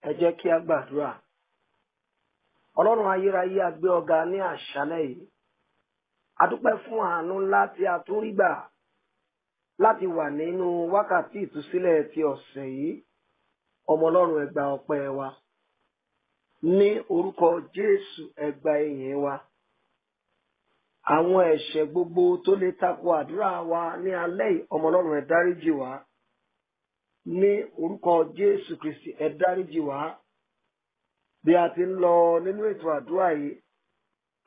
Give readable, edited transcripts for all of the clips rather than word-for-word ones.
Ẹ jẹ́ kí a gbàdúrà. Ọlọ́run ayérayé a gbé ọ̀gá ní àṣálẹ́ yìí. A dúpẹ́ fún àánú ńlá tí a tún rí gbà láti wà nínú wákàtí ìtúsílẹ̀ ti ọ̀sẹ̀ yìí. Ọmọ Ọlọ́run ẹ gba ọpẹ́ wa. Ní orúkọ Jésù ẹ gba ìyìn wa. Àwọn ẹ̀ṣẹ̀ gbogbo tó lè tako àdúrà wa ní alẹ́ yìí, ọmọ Ọlọ́run ẹ dáríjì wá. Ní orúkọ Jésù Kristi ẹ dáríjì wá. Bí a ti ń lọ nínú ètò àdúrà yìí,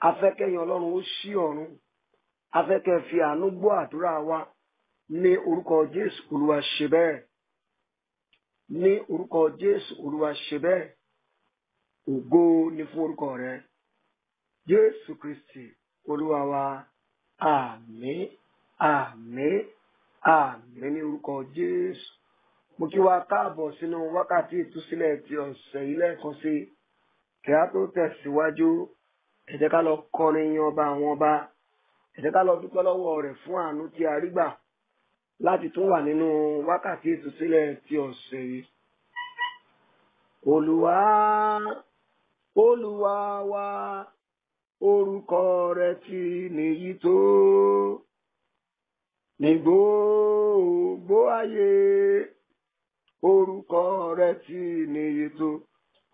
a fẹ́ kẹ́yin Ọlọ́run ó ṣí ọ̀run. A fẹ́ kẹ́ fi àánú gbọ́ àdúrà wa. Ní orúkọ Jésù Olúwa ṣe bẹ́ẹ̀. Ní orúkọ Jésù Olúwa ṣe bẹ́ẹ̀. Ògo ni fún orúkọ rẹ. Jésù Kristi Olúwa wa. Àmín, àmín, àmín ní orúkọ Jésù. Mo kí wa káàbọ̀ sínú wákàtí ìtúsílẹ̀ ti ọ̀sẹ̀ yìí lẹ́ẹ̀kan sí. Kí a tó tẹ̀síwájú, ẹ jẹ́ ká lọ kọrin yin ọba àwọn ọba. Ẹ jẹ́ ká lọ dúpẹ́ lọ́wọ́ rẹ̀ fún àánú tí a rí gbà láti tún wà nínú wákàtí ìtúsílẹ̀ ti ọ̀sẹ̀ yìí. Olúwa, Olúwa wa, orúkọ rẹ̀ ti níyì tó ní gbogbo ayé. Orúkọ rẹ̀ ti níyì tó.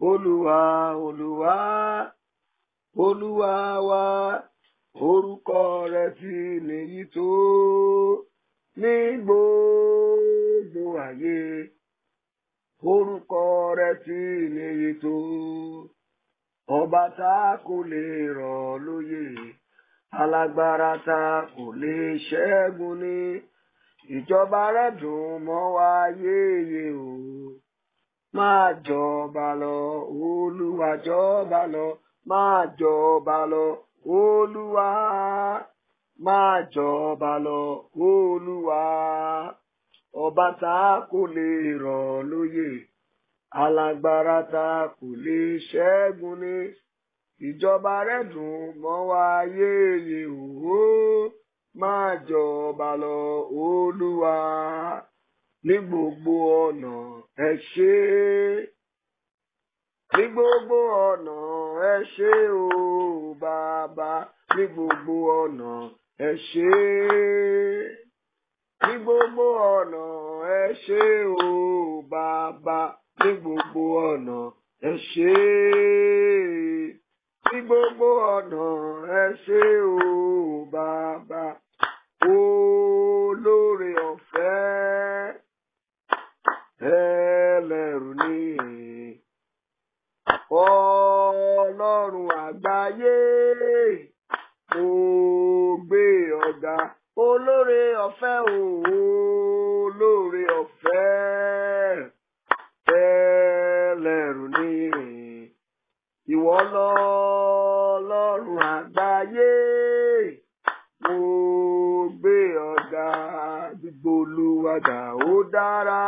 Olúwa, Olúwa, Olúwa wa, orúkọ rẹ̀ ti níyì tó ní gbogbo ayé. Orúkọ rẹ̀ ti níyì tó. Ọba tá kò lè rọ̀ lóyè, alágbára tá kò lè ṣẹ́gun ní. Ìjọba rẹ̀ dùn mọ́ wa yéye o. Máa jọba lọ, Olúwa jọba lọ. Máa jọba lọ, Olúwa. Máa jọba lọ, Olúwa. Ọba tá kò lè rọ̀ lóyè, alágbára tá kò lè ṣẹ́gun ní. Ìjọba rẹ̀ dùn mọ́ wa yéye o. Máa jọba lọ, Olúwa. Ní gbogbo ọ̀nà ẹ ṣé. Ní gbogbo ọ̀nà ẹ ṣé o Bàbá. Ní gbogbo ọ̀nà ẹ ṣé. Ní gbogbo ọ̀nà ẹ ṣé o Bàbá. Ní gbogbo ọ̀nà ẹ ṣé. Ní gbogbo ọ̀nà ẹ ṣé o Bàbá. Olóore ọ̀fẹ́ ẹlẹ́rù níyìn. Ọlọ́run àgbáyé mo gbé ọ̀gá. Olóore ọ̀fẹ́ o, olóore ọ̀fẹ́ ẹlẹ́rù níyìn. Ìwọ lọ́lọ́run àgbáyé mo gbé ọ̀gá. Gbogbo Olúwadà ó dára.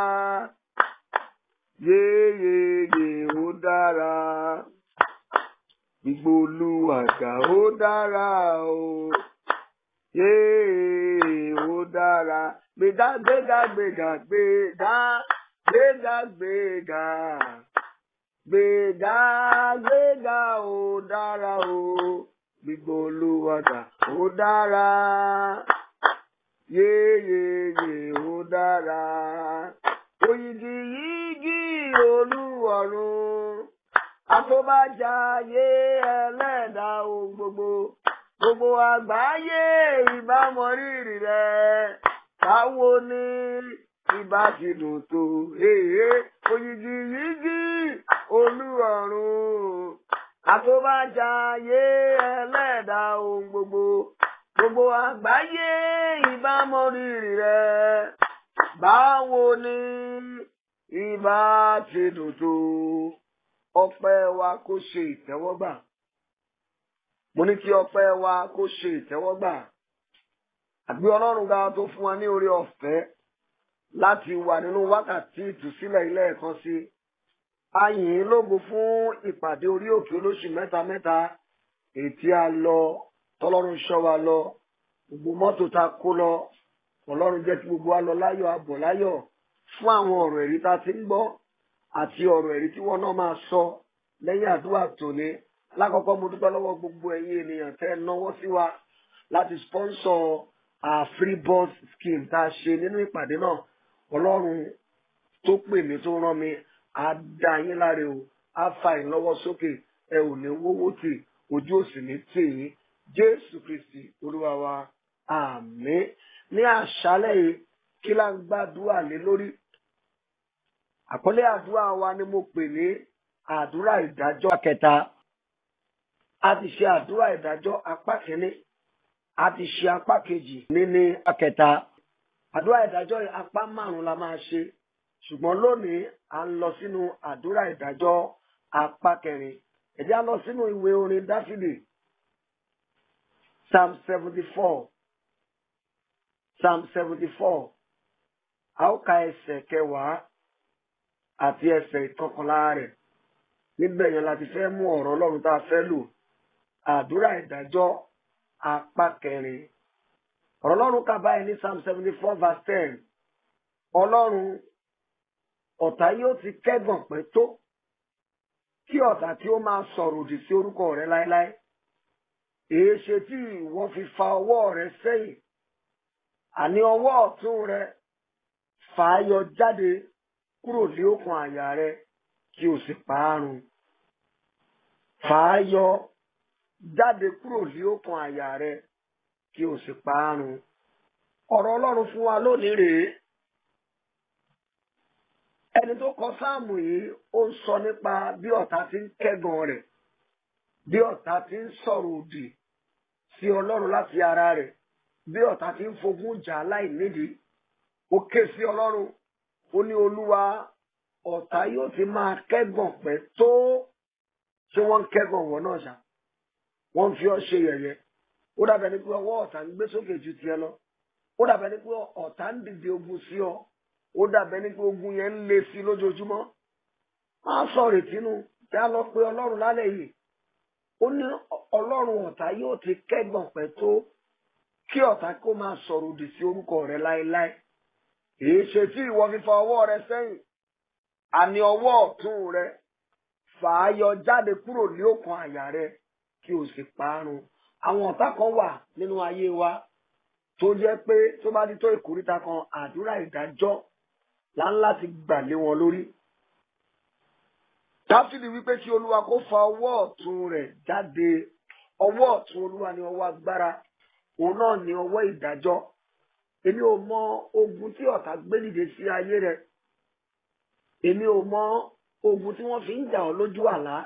Yéyéyé ó dára. Gbogbo Olúwadà ó dára o. Yéé ó dára. Gbéga gbéga gbéga gbéga gbéga gbéga. Gbéga gbéga ó dára o. Gbogbo Olúwadà ó dára. Yéyéyé ó dára. Òyìgì yìgì Olúọ̀run, àtọ́bàjáyé ẹlẹ́dà ohun gbogbo. Gbogbo àgbáyé ìbá mọ rírì rẹ̀. Báwo ni ìbá ti dùn tó? Òyìgì yìgì Olúọ̀run, àtọ́bàjáyé ẹlẹ́dà ohun gbogbo. Gbogbo àgbáyé ìbá mọ rírì rẹ̀. Báwo ni ìbá ti dùn tó? Ọpẹ́ wa kó ṣe ìtẹ́wọ́gbà. Mo ní kí ọpẹ́ wa kó ṣe ìtẹ́wọ́gbà. Àgbé Ọlọ́run ga tó fún wa ní oore ọ̀fẹ́ láti wà nínú wákàtí ìtúsílẹ̀ ilé ẹ̀kan sí. A yìn ín lógo fún ìpàdé orí òkè olóṣù mẹ́ta ètí a lọ, tọ́lọ́run ṣọ́ wa lọ, gbogbo mọ́tò ta kó lọ. Ọlọ́run jẹ́ kí gbogbo wa lọ láyọ̀, a bọ̀ láyọ̀ fún àwọn ọ̀rọ̀ ẹ̀rí tá ti ń gbọ́ àti ọ̀rọ̀ ẹ̀rí tí wọ́n náà máa sọ lẹ́yìn àdúrà tòní. Lákọ̀ọ́kọ́ mo dúpẹ́ lọ́wọ́ gbogbo ẹ̀yin ènìyàn tẹ́ náwó sí wa láti sponsor free bus scheme tá a ṣe nínú ìpàdé náà. Ọlọ́run tó pè mí tó rán mi á dá yín láre o, á fa ìlọ́wọ́ sókè, ẹ ò ní wówó tì, ojú òsì ní tì yín. Jésù Kristi Olúwa wa, àmín. Ní àṣálẹ́ yìí kí la ń gbàdúrà lé lórí? Àkọlé àdúrà wa ni mo pè ní àdúrà ìdájọ́ kẹta. A ti ṣe àdúrà ìdájọ́ apá kìíní, a ti ṣe apá kejì ní akẹta. Àdúrà ìdájọ́ apá 5 la máa ṣe, ṣùgbọ́n lónìí à ń lọ sínú àdúrà ìdájọ́ apá 4. Ẹ jẹ́ á lọ sínú ìwé orin Dáfídì, Psalm 74. Psalm 74. A ó ka ẹsẹ̀ 10 àti ẹsẹ̀ 11 rẹ̀. Níbẹ̀ yẹn láti fẹ́ mú ọ̀rọ̀ Ọlọ́run tá a fẹ́ lò. Àdúrà ìdájọ́ apá 4. Ọ̀rọ̀ Ọlọ́run kà báyìí ní Psalm 74 verse 10. Ọlọ́run, ọ̀tá yóò ti kẹ́gàn pẹ́ tó, kí ọ̀tá tí ó máa sọ̀rọ̀ òdì sí orúkọ rẹ láéláé. Èéṣe tí ìwọ fi fa ọwọ́ rẹ sẹ́yìn, àní ọwọ́ ọ̀tún rẹ fà á yọ jáde kúrò ní òkun àyà rẹ kí o sì parun. Fà á yọ jáde kúrò ní òkun àyà rẹ kí o sì parun. Ọ̀rọ̀ Ọlọ́run fún wa lónìí rèé. Ẹni tó kọ sáàmù yìí ó ń sọ nípa bí ọ̀tá ti ń kẹ́gàn rẹ̀, bí ọ̀tá ti ń sọ̀rọ̀ òdì sí Ọlọ́run láti ara rẹ̀, bí ọ̀tá ti ń fogun jà láìnídìí. Ó ké sí Ọlọ́run, ó ní Olúwa, ọ̀tá yóò ti máa kẹ́gàn pẹ́ tó. Ṣé wọ́n ń kẹ́gàn wọ́n náà ṣá? Wọ́n ń fi ọ́ ṣe yẹ̀yẹ́. Ó dàbẹ̀ ní pé ọwọ́ ọ̀tá ń gbé sókè ju tiẹ̀ lọ. Ó dàbẹ̀ ní pé ọ̀tá ń dìde ogun sí ọ. Ó dàbẹ̀ ní pé ogun yẹn ń le sí lójoojúmọ́. Má sọ ìrètí nù, kí a lọ pe Ọlọ́run lálẹ́ yìí. Ó ní Ọlọ́run, ọ̀tá yóò ti kẹ́gàn pẹ́ tó, kí ọ̀tá kó máa sọ̀rọ̀ òdì sí orúkọ rẹ láéláé. Èéṣe tí ìwọ fi fa ọwọ́ rẹ sẹ́yìn, àní ọwọ́ ọ̀tún rẹ fà á yọ jáde kúrò ní òkun àyà rẹ kí o sì parun. Àwọn ọ̀tá kan wà nínú ayé wa tó jẹ́ pé tó bá di tó ìkóríta kan, àdúrà ìdájọ́ là ń láti gbà lé wọn lórí. Dáfídì wípé kí Olúwa kó fa ọwọ́ ọ̀tún rẹ̀ jáde. Ọwọ́ ọ̀tún Olúwa ni ọwọ́ agbára, òun náà ni ọwọ́ ìdájọ́. Èmi ò mọ ogun tí ọ̀tá gbé dìde sí ayé rẹ̀. Èmi ò mọ ogun tí wọ́n fi ń jà ọ́ lójú àlá.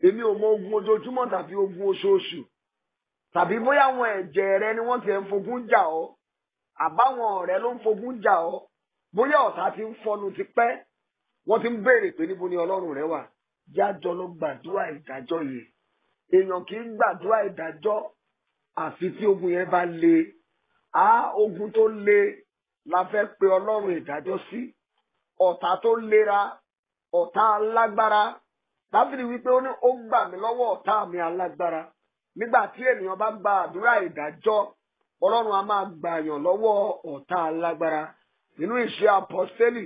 Èmi ò mọ ogun ojoojúmọ́ tàbí ogun oṣooṣù. Tàbí bóyá àwọn ẹ̀jẹ̀ rẹ ni wọ́n ti ń fogun jà ọ́. Àbáwọn ọ̀rẹ́ ló ń fogun jà ọ́. Bóyá ọ̀tá ti ń fọnu ti pẹ́. Wọ́n ti ń béèrè pé níbo ni Ọlọ́run rẹ wà. Jájọ ló gbàdúrà ìdájọ́ yìí. Èèyàn kì í gbàdúrà ìdájọ́ àfi tí ogun yẹn bá le. Ogun tó le la fẹ́ pe Ọlọ́run ìdájọ́ sí. Ọ̀tá tó lera, ọ̀tá alágbára. Dáfídì wípé ó ní ó gbà mí lọ́wọ́ ọ̀tá mi alágbára. Nígbà tí ènìyàn bá gba àdúrà ìdájọ́, Ọlọ́run á máa gbàyàn lọ́wọ́ ọ̀tá alágbára. Nínú Ìṣe Àpọ́stélì,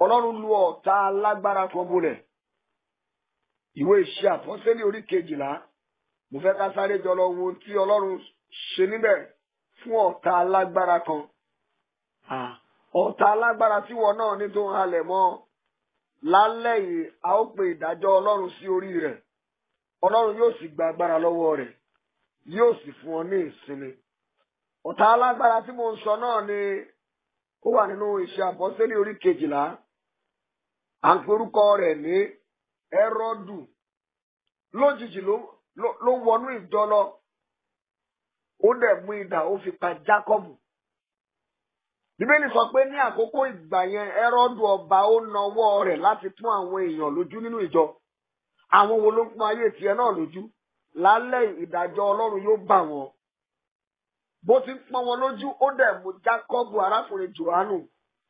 Ọlọ́run lu ọ̀tá alágbára kan bolẹ̀. Ìwé Ìṣe Àpọ́stélì orí 12. Mo fẹ́ ká sáré jọ lọ wo tí Ọlọ́run ṣe níbẹ̀ fún ọ̀tá alágbára kan. Ọ̀tá alágbára tí wọn náà ní tó ń halẹ̀ mọ́. Lálẹ́ yìí a ó pe ìdájọ́ Ọlọ́run sí orí rẹ̀. Ọlọ́run yóò sì gba agbára lọ́wọ́ rẹ̀, yóò sì fún ọ ní ìsinmi. Ọ̀tá alágbára tí mo ń sọ náà ni ó wà nínú Ìṣe Àpọ́stélì orí 12. À ń porúkọ rẹ̀ ní Hẹ́rọ́dù. Lójijì ló wọnú ìjọ lọ. Ó dẹ̀ mú idà ó fi pa Jákọ́bù. Bíbélì sọ pé ní àkókò ìgbà yẹn Hẹ́rọ́dù ọba ó nawọ́ rẹ̀ láti pọ́n àwọn èèyàn lójú nínú ìjọ. Àwọn wo ló ń pọ́n ayé tiẹ̀ náà lójú? Lálẹ́ ìdájọ́ Ọlọ́run yóò bà wọ́n. Bó ti ń pọ́n wọn lójú, ó dẹ̀ mú Jákọ́bù arákùnrin Jòhánù,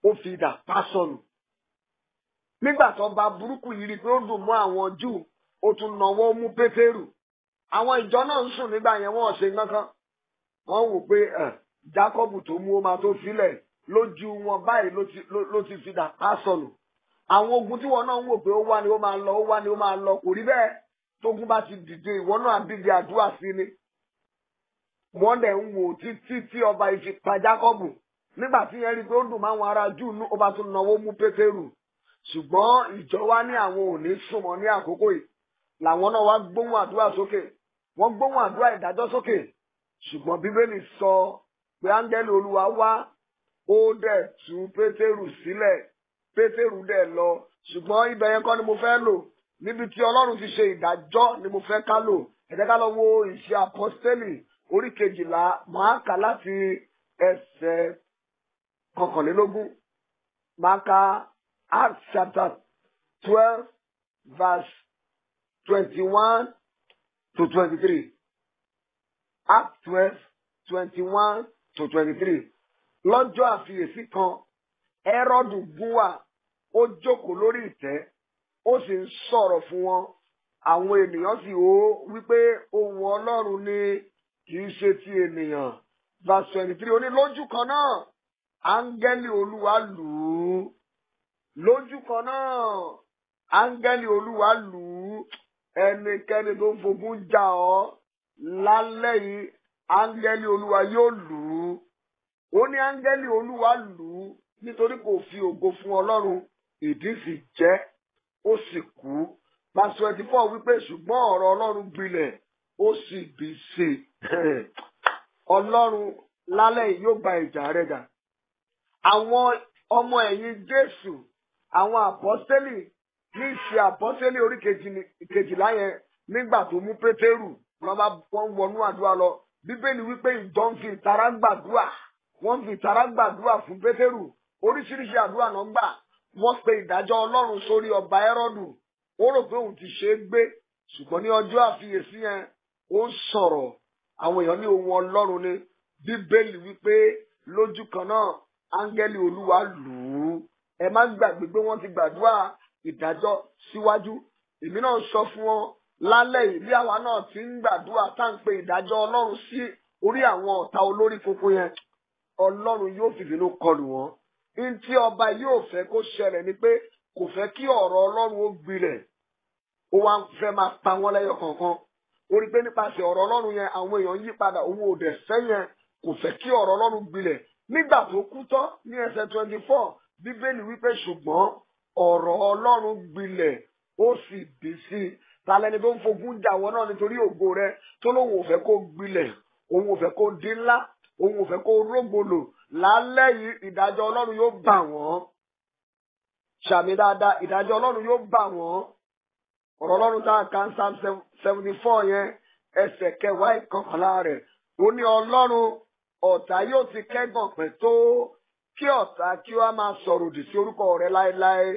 ó fi idà pa sọnù. Nígbà tó bá burúkú yìí rí pé ó dùn mọ́ àwọn Júù, ó tún nawọ́ mú Pétérù. Àwọn ìjọ náà ń sùn nígbà yẹn, wọ́n ṣe nǹkan. Wọ́n wò pé Jákọ́bù tó mú ó máa tó filẹ̀. Lójú wọn báyìí ló ti fi idà pa sọnù. àwọn ogun tí wọn náà ń wò pé ó wá ni ó máa lọ, ó wá ni ó máa lọ, kò rí bẹ́ẹ̀. Tógun bá ti dìde ìwọ náà dìde àdúrà sí ni. Wọ́n dẹ̀ ń wò títí tí ọba ìfi pa Jákọ́bù. Nígbà tí yẹn rí pé ó dùn máwọn ará Júù nú, ó bá tún náwó mú Pétérù. Ṣùgbọ́n ìjọ wa ní àwọn ò ní súnmọ́ ní àkókò yìí. Làwọn náà wá gbóhùn àdúrà sókè. Wọ́n gbóhùn àdúrà ìdájọ́ sókè. Ṣùgbọ́n Bíbélì sọ pé áńgẹ́lì Olúwa wá, ó dẹ̀ tú Pétérù sílẹ̀. Pétérù dẹ̀ lọ. Ṣùgbọ́n ibẹ̀ yẹn kọ́ ni mo fẹ́ lò. Níbi tí Ọlọ́run ti ṣe ìdájọ́ ni mo fẹ́ ká lò. Ẹ jẹ́ ká lọ wo Ìṣe Àpọ́stélì orí 12, máa kà láti ẹsẹ̀ 21. Máa ka Acts chapter 12 verse 21 to 23. Acts 12, 21 to 23. Lọ́jọ́ àfiyèsí kan, Hẹ́rọ́dù gúnwà, ó jókòó lórí ìtẹ́, ó sì ń sọ̀rọ̀ fún wọn. Àwọn ènìyàn sì hó wípé ohùn Ọlọ́run ni kì í ṣe ti ènìyàn. Verse 23, ó ní lójú kan náà, áńgẹ́lì Olúwa lù ú. Lójú kan náà, áńgẹ́lì Olúwa lù ú. Ẹnikẹ́ni tó ń fogun jà ọ́ lálẹ́ yìí, áńgẹ́lì Olúwa yóò lù ú. Ó ní áńgẹ́lì Olúwa lù ú nítorí kò fi ògo fún Ọlọ́run, ìdí sì jẹ́, ó sì kú. Verse 24 wípé ṣùgbọ́n ọ̀rọ̀ Ọlọ́run gbilẹ̀, ó sì bì sí. Ọlọ́run lálẹ́ yìí yóò gba ìjà rẹ̀ jà. Àwọn ọmọ ẹ̀yìn Jésù, àwọn àpọ́stélì ní Ìṣe Àpọ́stélì orí 12 yẹn, nígbà tó mú Pétérù wọ́n wọnú àdúrà lọ. Bíbélì wípé ìjọ ń fi ìtara gbàdúrà. Wọ́n fi ìtara gbàdúrà fún Pétérù. Oríṣiríṣi àdúrà náà gbà. Wọ́n pe ìdájọ́ Ọlọ́run sórí ọba Hẹ́rọ́dù. Ó rò pé òun ti ṣe é gbé. Ṣùgbọ́n ní ọjọ́ àfiyèsí yẹn, ó ń sọ̀rọ̀. Àwọn èèyàn ní ohùn Ọlọ́run ni. Bíbélì wípé lójú kan náà, áńgẹ́lì Olúwa lù ú. Ẹ má gbàgbé pé wọ́n ti gbàdúrà ìdájọ́ síwájú. Èmi náà sọ fún wọn lálẹ́ yìí bí àwa náà ti ń gbàdúrà tá à ń pe ìdájọ́ Ọlọ́run sí orí àwọn ọ̀tá olórí kókó yẹn. Ọlọ́run yóò fìbínú kọlù wọn. Ní tí ọba yóò fẹ́ kó ṣẹlẹ̀ ni pé kò fẹ́ kí ọ̀rọ̀ Ọlọ́run ó gbilẹ̀. Ó wá ń fẹ́ máa pa wọ́n lẹ́yọ kọ̀ọ̀kan. Ó rí pé nípasẹ̀ ọ̀rọ̀ Ọlọ́run yẹn àwọn èèyàn yí padà, òun ò dẹ̀ fẹ́ yẹn, kò fẹ́ kí ọ̀rọ̀ Ọlọ́run gbilẹ̀. Nígbà tó kú tán ní ẹsẹ̀ 24, Bíbélì wípé ṣùgbọ́n ọ̀rọ̀ Ọlọ́run gbilẹ̀, ó sì bì sí. Talẹ́ni tó ń fogun jà wọ́n náà nítorí ògo rẹ̀ tó lóun ò fẹ́ kó gbilẹ̀, òun ò fẹ́ kó di ńlá, òun ò fẹ́ kó rógbòlò. Lálẹ́ yìí ìdájọ́ Ọlọ́run yóò bà wọ́n. Ṣàmì dáadáa, ìdájọ́ Ọlọ́run yóò bà wọ́n. Ọ̀rọ̀ Ọlọ́run tá a kà ń Psalm 74 yẹn, ẹsẹ̀ 10 ìkọkànlá rẹ̀. Ó ní Ọlọ́run ọ̀tá yóò ti kẹ́gàn pẹ́ tó, kí ọ̀tá kí ó máa sọ̀rọ̀ òdì sí orúkọ rẹ̀ láéláé.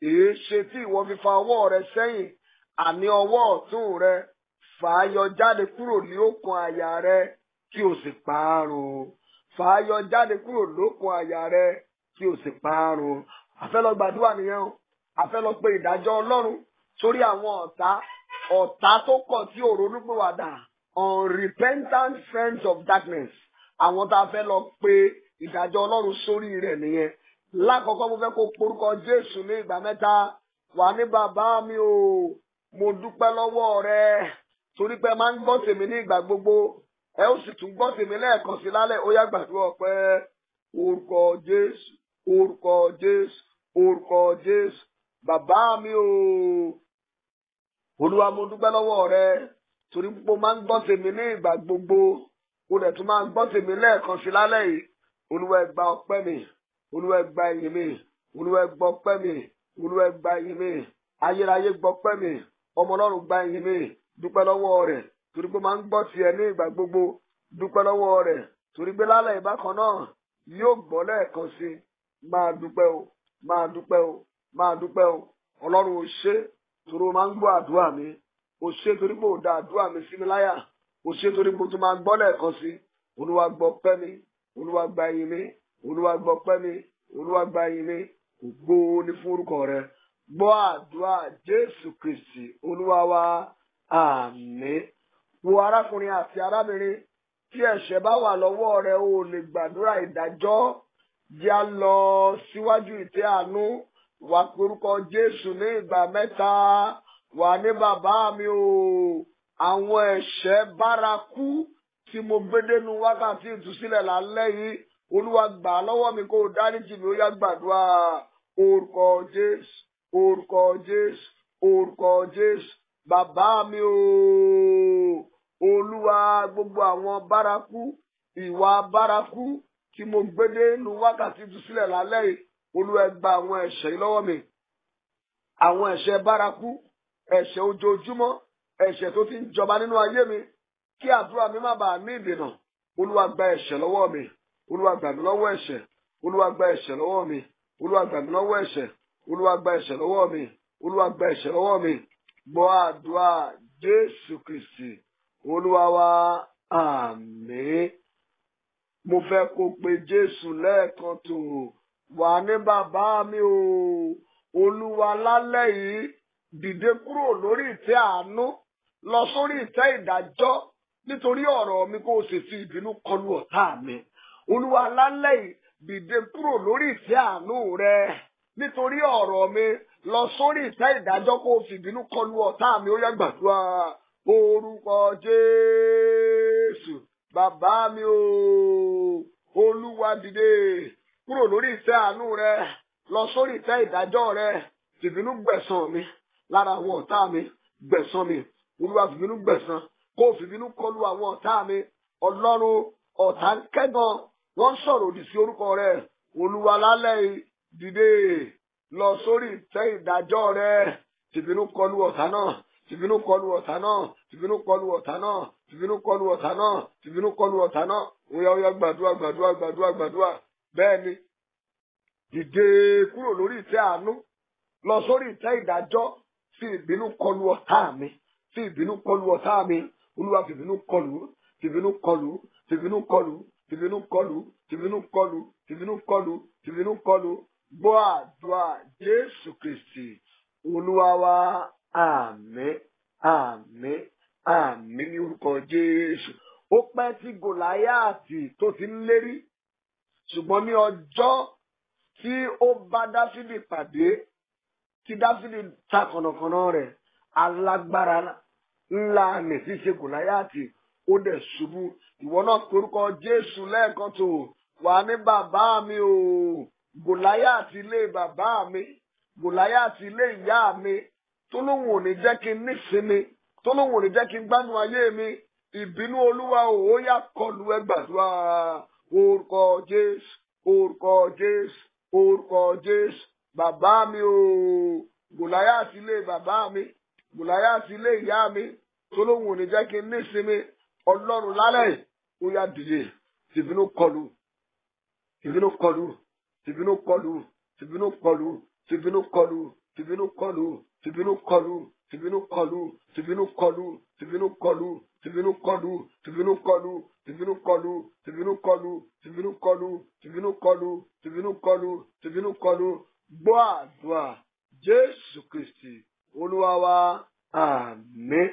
Èé ṣe tí ìwọ fi fa ọwọ́ rẹ sẹ́yìn, àní ọwọ́ ọ̀tún rẹ fà á yọ jáde kúrò ní òkun àyà rẹ kí o sì parun. Fà á yọ jáde kúrò lókun àyà rẹ kí o sì parun. A fẹ́ lọ gbàdúrà nìyẹn o. A fẹ́ lọ pe ìdájọ́ Ọlọ́run sórí àwọn ọ̀tá tó kọ̀ tí ò ronúpìwàdà, unrepentant friends of darkness. Àwọn tá a fẹ́ lọ pe ìdájọ́ Ọlọ́run sórí rẹ̀ nìyẹn. Lákọ̀ọ́kọ́ mo fẹ́ kó porúkọ Jésù ní ìgbà mẹ́ta. Wà ní bàbá mi o, mo dúpẹ́ lọ́wọ́ rẹ torí pé máa ń gbọ́ tèmi ní ìgbà gbogbo. Ẹ ó sì tún gbọ́ tèmi lẹ́ẹ̀kan sí lálẹ́. Ó yá gbàdúrà ọpẹ́. Orúkọ Jésù, orúkọ Jésù, orúkọ Jésù. Bàbá mi o, Olúwa mo dúpẹ́ lọ́wọ́ rẹ torí pé mo máa ń gbọ́ tèmi ní ìgbà gbogbo. Ó dẹ̀ tún máa ń gbọ́ tèmi lẹ́ẹ̀kan sí lálẹ́ yìí. Olúwa ẹ gba ọpẹ́ mi, Olúwa ẹ gba ìyìn mi, Olúwa ẹ gbọ́ ọpẹ́ mi, Olúwa ẹ gba ìyìn mi, ayérayé gbọ́ ọpẹ́ mi, ọmọ Ọlọ́run gba ìyìn mi. Dúpẹ́ lọ́wọ́ rẹ̀ torí pé máa ń gbọ́ tiẹ̀ ní ìgbà gbogbo. Dúpẹ́ lọ́wọ́ rẹ̀ torí pé lálẹ́ ìbákan náà yóò gbọ́ lẹ́ẹ̀kan sí. Máa dúpẹ́ o, máa dúpẹ́ o, máa dúpẹ́ o. Ọlọ́run ò ṣe torí o máa ń gbọ́ àdúrà mi. O ṣe torí pé o dá àdúrà mi sí mi láyà. O ṣe torí pé o tún máa gbọ́ lẹ́ẹ̀kan sí. Olúwa gbọ́ ọpẹ́ mi, Olúwa gba ìyìn mi, Olúwa gbọ́ ọpẹ́ mi, Olúwa gba ìyìn mi. Ògo ni fún orúkọ rẹ. Gbọ́ àdúrà Jésù Kristi Olúwa wa. Àmín. Wo arákùnrin àti arábìnrin tí ẹ̀ṣẹ̀ bá wà lọ́wọ́ rẹ, o lè gbàdúrà ìdájọ́. Jẹ́ á lọ síwájú ìtẹ́ àánú wà porúkọ Jésù ní ìgbà mẹ́ta. Wà ní bàbá mi o, àwọn ẹ̀ṣẹ̀ bárakú tí mo gbé dénú wákàtí ìtúsílẹ̀ lálẹ́ yìí, Olúwa gbà lọ́wọ́ mi kó dáríjì mi. Ó yá gbàdúrà orúkọ Jésù, orúkọ Jésù, orúkọ Jésù. Bàbá mi o, Olúwa, gbogbo àwọn bárakú, ìwà bárakú tí mo gbé dénú wákàtí ìtúsílẹ̀ lálẹ́ yìí, Olúwa gbà àwọn ẹ̀ṣẹ̀ yìí lọ́wọ́ mi. Àwọn ẹ̀ṣẹ̀ bárakú, ẹ̀ṣẹ̀ ojoojúmọ́, ẹ̀ṣẹ̀ tó ti ń jọba nínú ayé mi, kí àdúrà mi má bàa ní ìdènà. Olúwa gba ẹ̀ṣẹ̀ lọ́wọ́ mi. Olúwa gbà mí lọ́wọ́ ẹ̀ṣẹ̀. Olúwa gba ẹ̀ṣẹ̀ lọ́wọ́ mi. Olúwa gbà mí lọ́wọ́ ẹ̀ṣẹ̀. Olúwa gba ẹ̀ṣẹ̀ lọ́wọ́ mi. Olúwa gba ẹ̀ṣẹ̀ lọ́wọ́ mi. Gbọ́ àdúrà Jésù Kristi Olúwa wa. Àmín. Mo fẹ́ kó pe Jésù lẹ́ẹ̀kan tó. Wà ní bàbá mi o. Olúwa, lálẹ́ yìí dìde kúrò lórí ìtẹ́ àánú lọ sórí ìtẹ́ ìdájọ́ nítorí ọ̀rọ̀ mi kó o sì fi ìbínú kọlù ọ̀tá mi. Olúwa, lálẹ́ yìí dìde kúrò lórí ìtẹ́ àánú rẹ nítorí ọ̀rọ̀ mi lọ sórí ìtẹ́ ìdájọ́ kó o fi ìbínú kọlù ọ̀tá mi. Ó yá gbàdúrà orúkọ Jésù. Bàbá mi o, Olúwa, dìde kúrò lórí ìtẹ́ àánú rẹ lọ sórí ìtẹ́ ìdájọ́ rẹ, fìbínú gbẹ̀san mi lára àwọn ọ̀tá mi. Gbẹ̀san mi, Olúwa, fìbínú gbẹ̀san, kó o fìbínú kọlù àwọn ọ̀tá mi. Ọlọ́run, ọ̀tá ń kẹ́gàn, wọ́n ń sọ̀rọ̀ òdì sí orúkọ rẹ. Olúwa, lálẹ́ yìí dìde lọ sórí ìtẹ́ ìdájọ́ rẹ, fìbínú kọlù ọ̀tá náà, fìbínú kọlù ọ̀tá náà, fìbínú kọlù ọ̀tá náà, fìbínú kọlù ọ̀tá náà, fìbínú kọlù ọ̀tá náà. Ó yá, ó yá, gbàdúrà, gbàdúrà, gbàdúrà, gbàdúrà. Bẹ́ẹ̀ ni, dìde kúrò lórí ìtẹ́ àánú lọ sórí ìtẹ́ ìdájọ́, fi ìbínú kọlù ọ̀tá mi, fi ìbínú kọlù ọ̀tá mi. Olúwa, fìbínú kọlù, fìbínú kọlù, fìbínú kọlù, fìbínú kọlù, fìbínú kọlù, fìbínú kọlù, fìbínú kọlù. Gbọ́ àdúrà Jésù Kristi Olúwa wa. Àmín, àmín, àmín ní orúkọ Jésù. Ó pẹ́ tí Gòláyátì tó ti ń lérí, ṣùgbọ́n ní ọjọ́ tí ó bá Dáfídì pàdé, tí Dáfídì ta kànnàkànnà rẹ̀, alágbára ńlá nì tí ṣe Gòláyátì, ó dẹ̀ ṣubú. Ìwọ náà porúkọ Jésù lẹ́ẹ̀kan tó. Wà ní bàbá mi o, Gòláyátì ilé bàbá mi, Gòláyátì ilé ìyá mi, tó lóun ò ní jẹ́ kí n nísinmi, tó lóun ò ní jẹ́ kí n gbádùn ayé mi. Ìbínú Olúwa ó yá kọlù. Ẹ gbàdúrà orúkọ Jésù, orúkọ Jésù, orúkọ Jésù. Bàbá mi o, Gòláyátì ilé bàbá mi, Gòláyátì ilé ìyá mi, tó lóun ò ní jẹ́ kí n nísinmi. Ọlọ́run, lálẹ́ ó yá dìde, fìbínú kọlù, fìbínú kọlù, fìbínú kọlù, fìbínú kọlù, fìbínú kọlù, fìbínú kọlù, fìbínú kọlù, fìbínú kọlù, fìbínú kọlù, fìbínú kọlù, fìbínú kọlù, fìbínú kọlù, fìbínú kọlù, fìbínú kọlù, fìbínú kọlù, fìbínú kọlù, fìbínú kọlù, fìbínú kọlù. Gbọ́ àdúrà Jésù Kristi Olúwa wa. Àmín.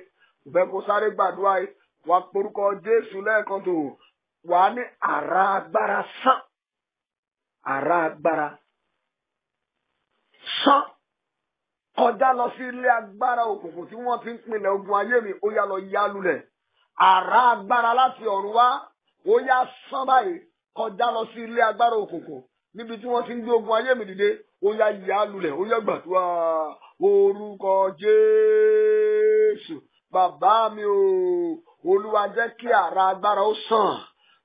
Mo fẹ́ kó sáré gbàdúrà yìí. Wà porúkọ Jésù lẹ́ẹ̀kan tó. Wà ní àrá agbára sán. Àrá agbára sán. Kọjá lọ sí ilé agbára òkùnkùn tí wọ́n ti ń pinlẹ̀ ogun ayé mi. Ó yá lọ yá lulẹ̀. Àrá agbára láti ọ̀run wá. Ó yá sán báyìí. Kọjá lọ sí ilé agbára òkùnkùn níbi tí wọ́n ti ń gbé ogun ayé mi dìde. Ó yá yá lulẹ̀. Ó yá gbàdúrà orúkọ Jésù. Bàbá mi o, Olúwa, jẹ́ kí àrá agbára ó sàn.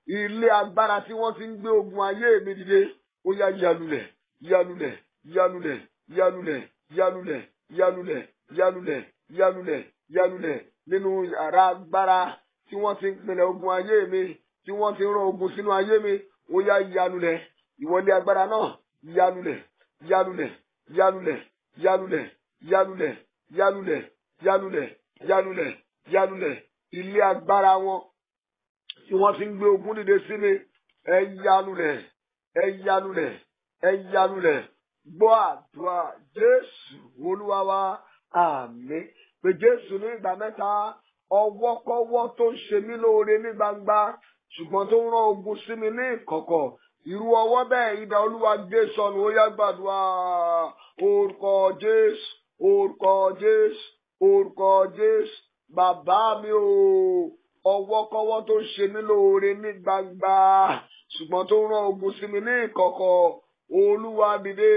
Ilé agbára tí wọ́n ti ń gbé ogun ayé mi dìde. Ó yá yá lulẹ̀, yá lulẹ̀, yá lulẹ̀, yá lulẹ̀, yá lulẹ̀, yá lulẹ̀, yá lulẹ̀, yá lulẹ̀, yá lulẹ̀. Nínú àrá agbára tí wọ́n ti ń pinlẹ̀ ogun ayé mi, tí wọ́n ti ń rán ogun sínú ayé mi, ó yá yá lulẹ̀. Ìwọlé agbára náà yá lulẹ̀, yá lulẹ̀, yá lulẹ̀, yá lulẹ̀, yá lulẹ̀, yá lulẹ̀, yá lulẹ̀, yá lulẹ̀, yá lulẹ̀. Ilé agbára wọn tí wọ́n ti ń gbé ogun dìde sí mi, ẹ yá lulẹ̀, ẹ yá lulẹ̀, ẹ yá lulẹ̀. Gbọ́ àdúrà Jésù Olúwa wa. Àmín. Pé Jésù ní ìgbà mẹ́ta. Ọwọ́kọ́wọ́ tó ń ṣe mí lóore ní gbangba, ṣùgbọ́n tó ń rán ogun sí mi ní ìkọ̀kọ̀, irú ọwọ́ bẹ́ẹ̀ idà Olúwa gbé sọnù ó yá gbàdúrà orúkọ Jésù orúkọ Jésù orúkọ Jésù bàbá mi o ọwọ́kọ́wọ́ tó ń ṣe mí lóore ní gbangba ṣùgbọ́n tó ń rán ogun sí mi ní ìkọ̀kọ̀ Olúwa dìde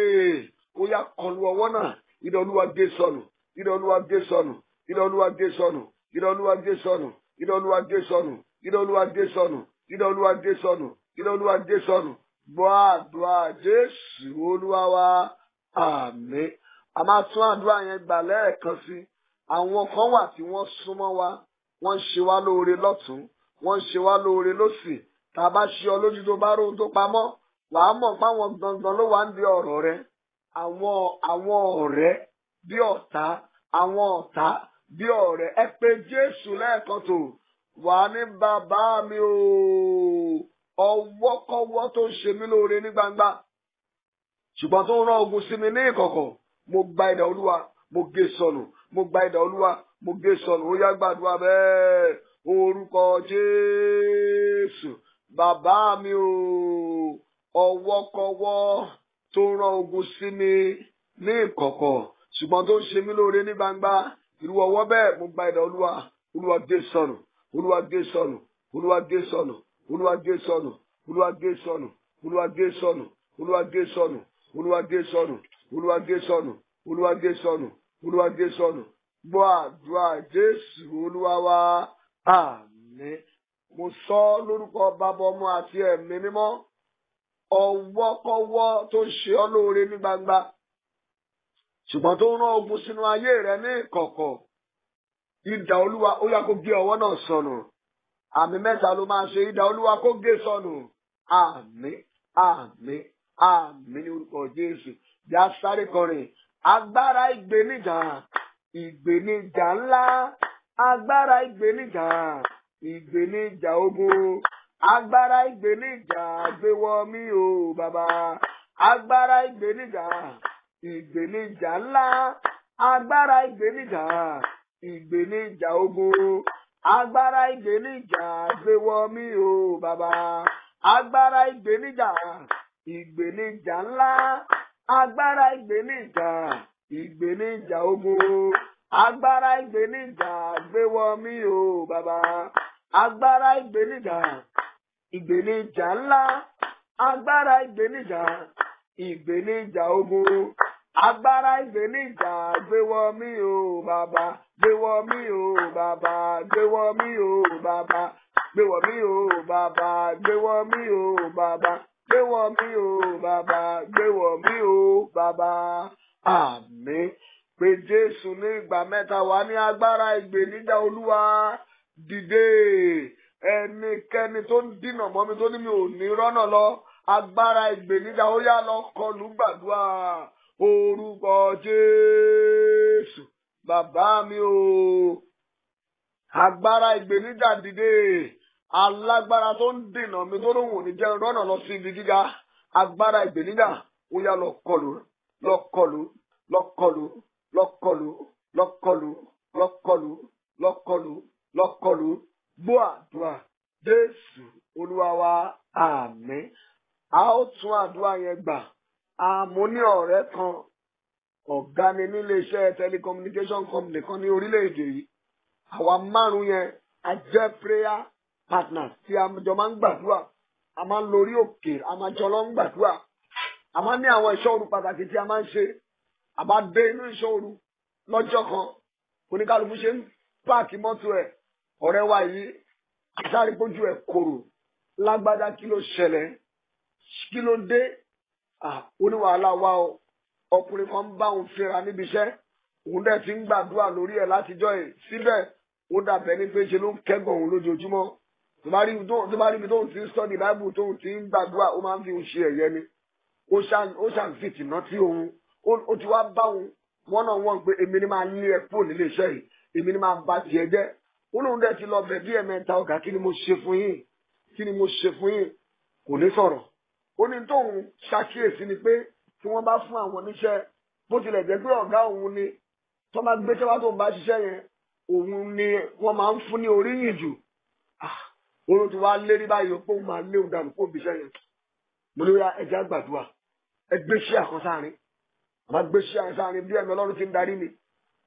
ó yá kọlù ọwọ́ náà idà Olúwa gbé sọnù idà Olúwa gbé sọnù idà Olúwa gbé sọnù idà Olúwa gbé sọnù idà Olúwa gbé sọnù idà Olúwa gbé sọnù idà Olúwa gbé sọnù idà Olúwa gbé sọnù gbọ́ àdúrà Jésù Olúwa wa àmín. A máa tún àdúrà yẹn gbà lẹ́ẹ̀kan sí àwọn kan wà tí wọ́n súnmọ́ wa wọ́n ń ṣe wá lóore lọ́tún wọ́n ń ṣe wá lóore lósì tá a bá ṣe ọ lójú tó bá róhun tó pamọ́ wàá mọ̀ páwọn gangan ló wà ń di ọ̀rọ̀ rẹ àwọn ọ̀rẹ́ bí ọ̀tá àwọn ọ̀tá bí ọ̀rẹ́ ẹ pé Jésù lẹ́ẹ̀kan tó wà ní bàbá mi o ọwọ́kọ́wọ́ tó ń ṣe mí lóore ní gbangba ṣùgbọ́n tó ń rán ogun sí mi ní ìkọ̀kọ̀ mo gba idà Olúwa mo gé sọnù mo gba idà Olúwa mo gé sọnù ó yá gbàdúrà bẹ́ẹ̀ orúkọ Jésù bàbá mi o ọwọ́kọ́wọ́ tó ń rán ogun sí mi ní ìkọ̀kọ̀ ṣùgbọ́n tó ń ṣe mí lóore ní gbangba irú ọwọ́ bẹ́ẹ̀ mo gba idà Olúwa Olúwa gé sọnù Olúwa gé sọnù Olúwa gé sọnù Olúwa gé sọnù Olúwa gé sọnù Olúwa gé sọnù Olúwa gé sọnù Olúwa gé sọnù Olúwa gé sọnù Olúwa gé sọnù Olúwa gé sọnù gbọ́ àdúrà Jésù Olúwa wa àmín. Mo sọ lórúkọ Bàbá Ọmọ àti Ẹ̀mí Mímọ́ ọwọ́kọ́wọ́ tó ń ṣe ọ́ lóore ní gbangba ṣùgbọ́n tó ń rán ogun sínú ayé rẹ ní ìkọ̀kọ̀ idà Olúwa ó yá kó gé ọwọ́ náà sọnù àmì mẹ́ta ló máa ṣe idà Olúwa kó gé sọnù àmín àmín àmín ní orúkọ Jésù já sáré kọrin agbára ìgbéníjà ìgbéníjà ńlá agbára ìgbéníjà ìgbéníjà ogun agbára ìgbéníjà gbé wọ̀ mí o bàbá agbára ìgbéníjà ìgbéníjà ńlá agbára ìgbéníjà ìgbéníjà ogun agbára ìgbéníjà gbé wọ̀ mí o bàbá agbára ìgbéníjà ìgbéníjà ńlá agbára ìgbéníjà ìgbéníjà ogun agbára ìgbéníjà gbé wọ̀ mí o bàbá agbára ìgbéníjà ìgbéníjà ńlá agbára ìgbéníjà ìgbéníjà ogun agbára ìgbéníjà gbé wọ̀ mí o bàbá gbé wọ̀ mí o bàbá gbé wọ̀ mí o bàbá gbé wọ̀ mí o bàbá gbé wọ̀ mí o bàbá gbé wọ̀ mí o bàbá gbé wọ̀ mí o bàbá àmín. Pé Jésù ní ìgbà mẹ́ta wá ní agbára ìgbéníjà Olúwa dìde ẹnikẹ́ni tó ń dínà mọ́ mi tó ní mi ò ní rọ́nà lọ agbára ìgbéníjà ó yá lọ kọlù gbàdúrà orúkọ Jésù bàbá mi o agbára ìgbéníjà dìde alágbára tó ń dínà mi tó lóun ò ní jẹ́ rọ́nà lọ sí ibi gíga agbára ìgbéníjà ó yá lọ kọlù lọ kọlù lọ kọlù lọ kọlù lọ kọlù lọ kọlù lọ kọlù lọ kọlù gbọ́ àdúrà Jésù Olúwa wa àmín. A ó tún àdúrà yẹn gbà mo ní ọ̀rẹ́ kan ọ̀gá ni nílé iṣẹ́ telecommunication company kan ní orílẹ̀-èdè yìí àwa márùn yẹn a jẹ́ prayer partners tí a jọ máa ń gbàdúrà a máa ń lórí òkè a máa jọ lọ ń gbàdúrà a máa ń ní àwọn ìṣọ́ òru pàtàkì tí a máa ń ṣe a bá dé inú ìṣọ́ òru lọ́jọ́ kan oníkálukú ṣe ń páàkì mọ́tò ẹ̀ ọ̀rẹ́ wa yìí sáré pójú ẹ̀ kòrò lágbádá kí ló ṣẹlẹ̀ kí ló dé oníwàhálà wa o ọkùnrin kan ń bá òun fínra níbi iṣẹ́ òun dẹ̀ ti ń gbàdúrà lórí ẹ̀ látijọ́ ẹ̀ síbẹ̀ ó dàbẹ̀ ní pé ṣe ló ń kẹ́gàn òun lójoojúmọ́ tó bá rí ibi tóun ti ń study Bible tóun ti ń gbàdúrà ó máa ń fi òun ṣe ẹ̀yẹ ni ó ṣàǹfìtì náà tí òun ó ti wá bá òun wọ́n náà wọ́n pé èmi ni máa lé ẹ kúrò nílé iṣẹ́ yìí èmi ni máa bà tiẹ̀ jẹ́ ó lóun dẹ̀ ti lọ bẹ̀ bí ẹ̀mẹ́ta ọ̀gá kí ni mo ṣe fún yín kí ni mo ṣe fún yín kò ní sọ̀rọ̀ ó ní tóun ṣàkíyèsí ni pé tí wọ́n bá fún àwọn oníṣẹ́ bó tilẹ̀ jẹ́ pé ọ̀gá òun ni tó máa gbé sẹ́wá tó ń bá ṣiṣẹ́ yẹn òun ni wọ́n máa ń fún ní oríyìn jù òun ti wá lérí báyìí ó pé òun máa léwu dànù kó bí iṣẹ́ yẹn mo ní ya ẹja gbàdúrà ẹ gbé sí àkọsárin àbá gbé sí àkọsárin bí ẹ̀mí Ọlọ́run ti ń darí mi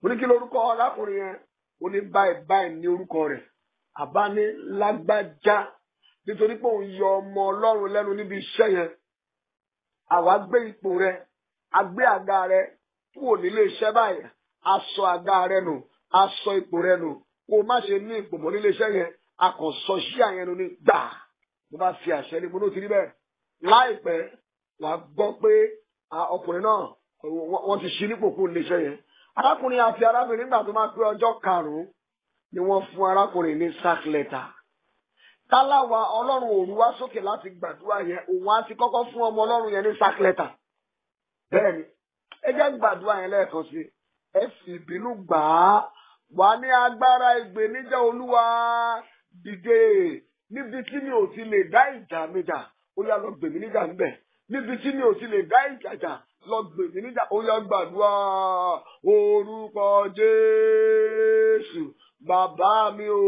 mo ní kí lórúkọ arákùnrin yẹn ó ní báyìí báyìí ní orúkọ rẹ̀ àbá ní lágbájá nítorí pé òun yọ ọmọ Ọlọ́run lẹ́nu níbi iṣẹ́ yẹn àwa gbé ipò rẹ̀ a gbé àga rẹ̀ kúrò nílé iṣẹ́ báyìí a sọ àga rẹ̀ nù a sọ ipò rẹ̀ nù kó o má ṣe ní ipò mọ́ nílé iṣẹ́ yẹn a kàn sọ sí àyẹnu ní gbà mo bá fi àṣẹ ní mo ló ti rí bẹ́ẹ̀ láìpẹ́ wàá gbọ́ pé ọkùnrin náà wọ́n ti ṣí nípò kúrò nílé iṣẹ́ yẹn arákùnrin àti arábìnrin nígbà tó máa pé ọjọ́ karùn-ún ni wọ́n fún arákùnrin ní sack letter táláwa Ọlọ́run òru wá sókè láti gbàdúrà yẹn òun á ti kọ́kọ́ fún ọmọ Ọlọ́run yẹn ní sack letter bẹ́ẹ̀ ni ẹ jẹ́ gbàdúrà yẹn lẹ́ẹ̀kan sí ẹ fi ìbínú gbà á wà ní agbára ìgbèníjà Olúwa dìde níbi tí mi ò ti lè dá ìjà mi jà ó yá lọ gbèmí níjà níbẹ̀ níbi tí mi ò ti lè dá ìjà jà lọ gbèmí níjà ó yá gbàdúrà orúkọ Jésù bàbá mi o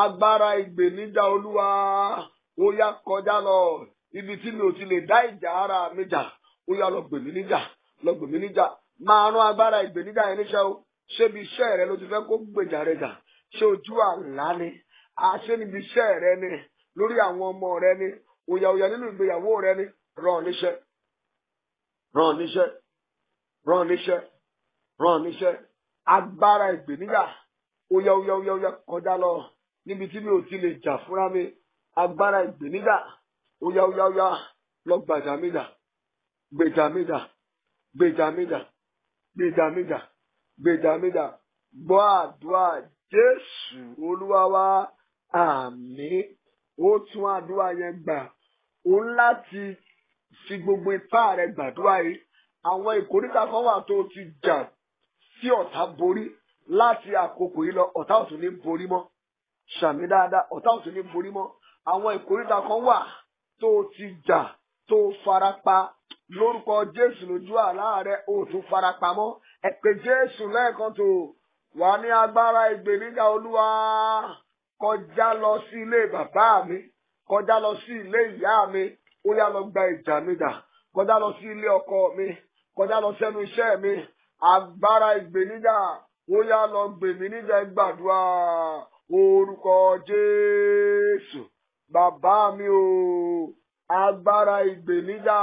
agbára ìgbèníjà Olúwa ó yá kọjá lọ ibi tí mi ò ti lè dá ìjà ara mi jà ó yá lọ gbèmí níjà lọ gbèmí níjà máa rán agbára ìgbèníjà yẹn níṣẹ́ o ṣébi iṣẹ́ rẹ ló ti fẹ́ kó gbèjà rẹ jà ṣé ojú àlá ni àṣé níbi iṣẹ́ rẹ ni lórí àwọn ọmọ rẹ ni òyà nínú ìgbéyàwó rẹ ni rán níṣẹ́ rán níṣẹ́ rán níṣẹ́ rán níṣẹ́ agbára ìgbèníjà òyà kọjá lọ níbi tí mi ò ti lè jà fúnra mi agbára ìgbèníjà òyà lọ gbàjà mi jà gbèjà mi jà gbèjà mi jà gbèjà mi jà gbèjà mi jà gbọ́ àdúrà Jésù Olúwa wa àmín ó tún àdúrà yẹn gbà ó láti fi gbogbo ipá rẹ gbàdúrà yìí àwọn ìkóríta kan wà tó ti jà sí ọ̀tá borí láti àkókò yìí lọ ọ̀tá ò tún ní borí mọ́ ṣàmì dáadáa ọ̀tá ò tún ní borí mọ́ àwọn ìkóríta kan wà tó ti jà tó farapa lórúkọ Jésù lójú àlá rẹ ò tún farapa mọ́ ẹ pé Jésù lẹ́ẹ̀kan tó wà ní agbára ìgbèníjà Olúwa kọjá lọ sí ilé bàbá mi kọjá lọ sí ilé ìyá mi ó yá lọ gba ìjà mi jà kọjá lọ sí ilé ọkọ mi kọjá lọ sẹ́nu iṣẹ́ mi agbára ìgbèníjà ó yá lọ gbèmí níjà gbàdúrà orúkọ Jésù bàbá mi o agbára ìgbèníjà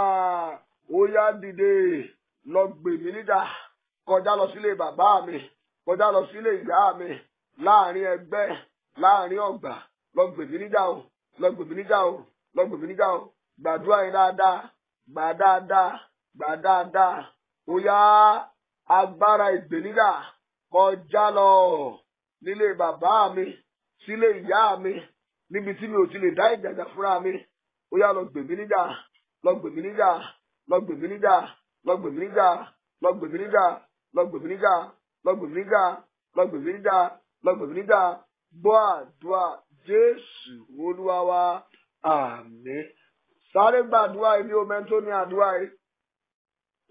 ó yá dìde lọ gbèmí níjà kọjá lọ sílé bàbá mi kọjá lọ sílé ìyá mi láàrin ẹgbẹ́ láàrin ọgbà lọ gbèmí níjà o lọ gbèmí níjà o lọ gbèmí níjà o gbàdúrà yẹn dáadáa gbà dáadáa gbà dáadáa ó yá agbára ìgbèníjà kọjá lọ nílé bàbá mi sílé ìyá mi níbi tí mi ò ti lè dá ìjàjà fúnra mi ó yá lọ gbèmí níjà lọ gbèmí níjà lọ gbèmí níjà lọ gbèmí níjà lọ gbèmí níjà lọ gbèmí níjà lọ gbèmí níjà lọ gbèmí níjà lọ gbèmí níjà gbọ́ àdúrà Jésù Olúwa wa àmín sáré gbàdúrà ibi omi tó ní àdúrà yìí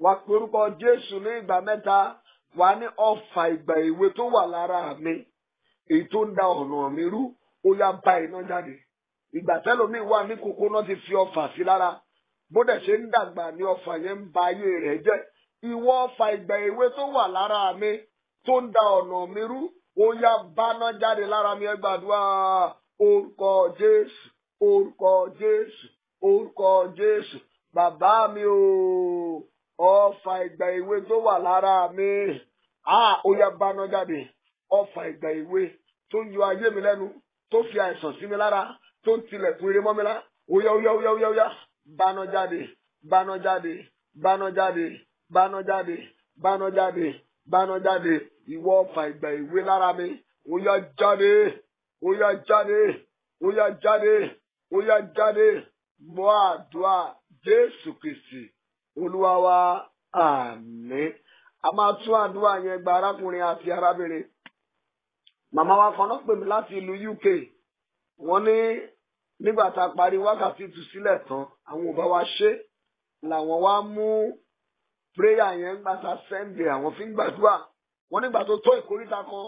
wà pé orúkọ Jésù ní ìgbà mẹ́ta wà ní ọfà ìgbà èwe tó wà lára mi èyí tó ń da ọ̀nà mi rú ó yá bá iná jáde ìgbà tẹ́lòmíì wà ní kókó náà ti fi ọfà sí lára bó dẹ̀ ṣe ń dàgbà ní ọfà yẹn ń ba ayé rẹ̀ jẹ́ ìwọ ọfà ìgbà èwe tó wà lára mi tó ń da ọ̀nà mi rú ó yá báná jáde lára mi ẹ gbàdúrà orúkọ Jésù orúkọ Jésù orúkọ Jésù bàbá mi o ọfà ìgbà èwe tó wà lára mi ó yá báná jáde ọfà ìgbà èwe tó ń yọ ayé mi lẹ́nu tó fi àìsàn sí mi lára tó ń tilẹ̀kùn ire mọ́ mi lá ó yá báná jáde báná jáde báná jáde báná jáde báná jáde báná jáde ìwọ ọfà ìgbà èwe lára mi ó yá jáde ó yá jáde ó yá jáde ó yá jáde gbọ́ àdúrà Jésù Kristi Olúwa wa àmín a máa tún àdúrà yẹn gba arákùnrin àti arábìnrin màmá wa kan náà pè mí láti ìlú UK wọ́n ní nígbà tá a parí wákàtí ìtúsílẹ̀ tán àwọn ò bá wa ṣe làwọn wá mú prayer yẹn gbàtà Sunday àwọn fi ń gbàdúrà wọ́n nígbà tó tó ìkóríta kan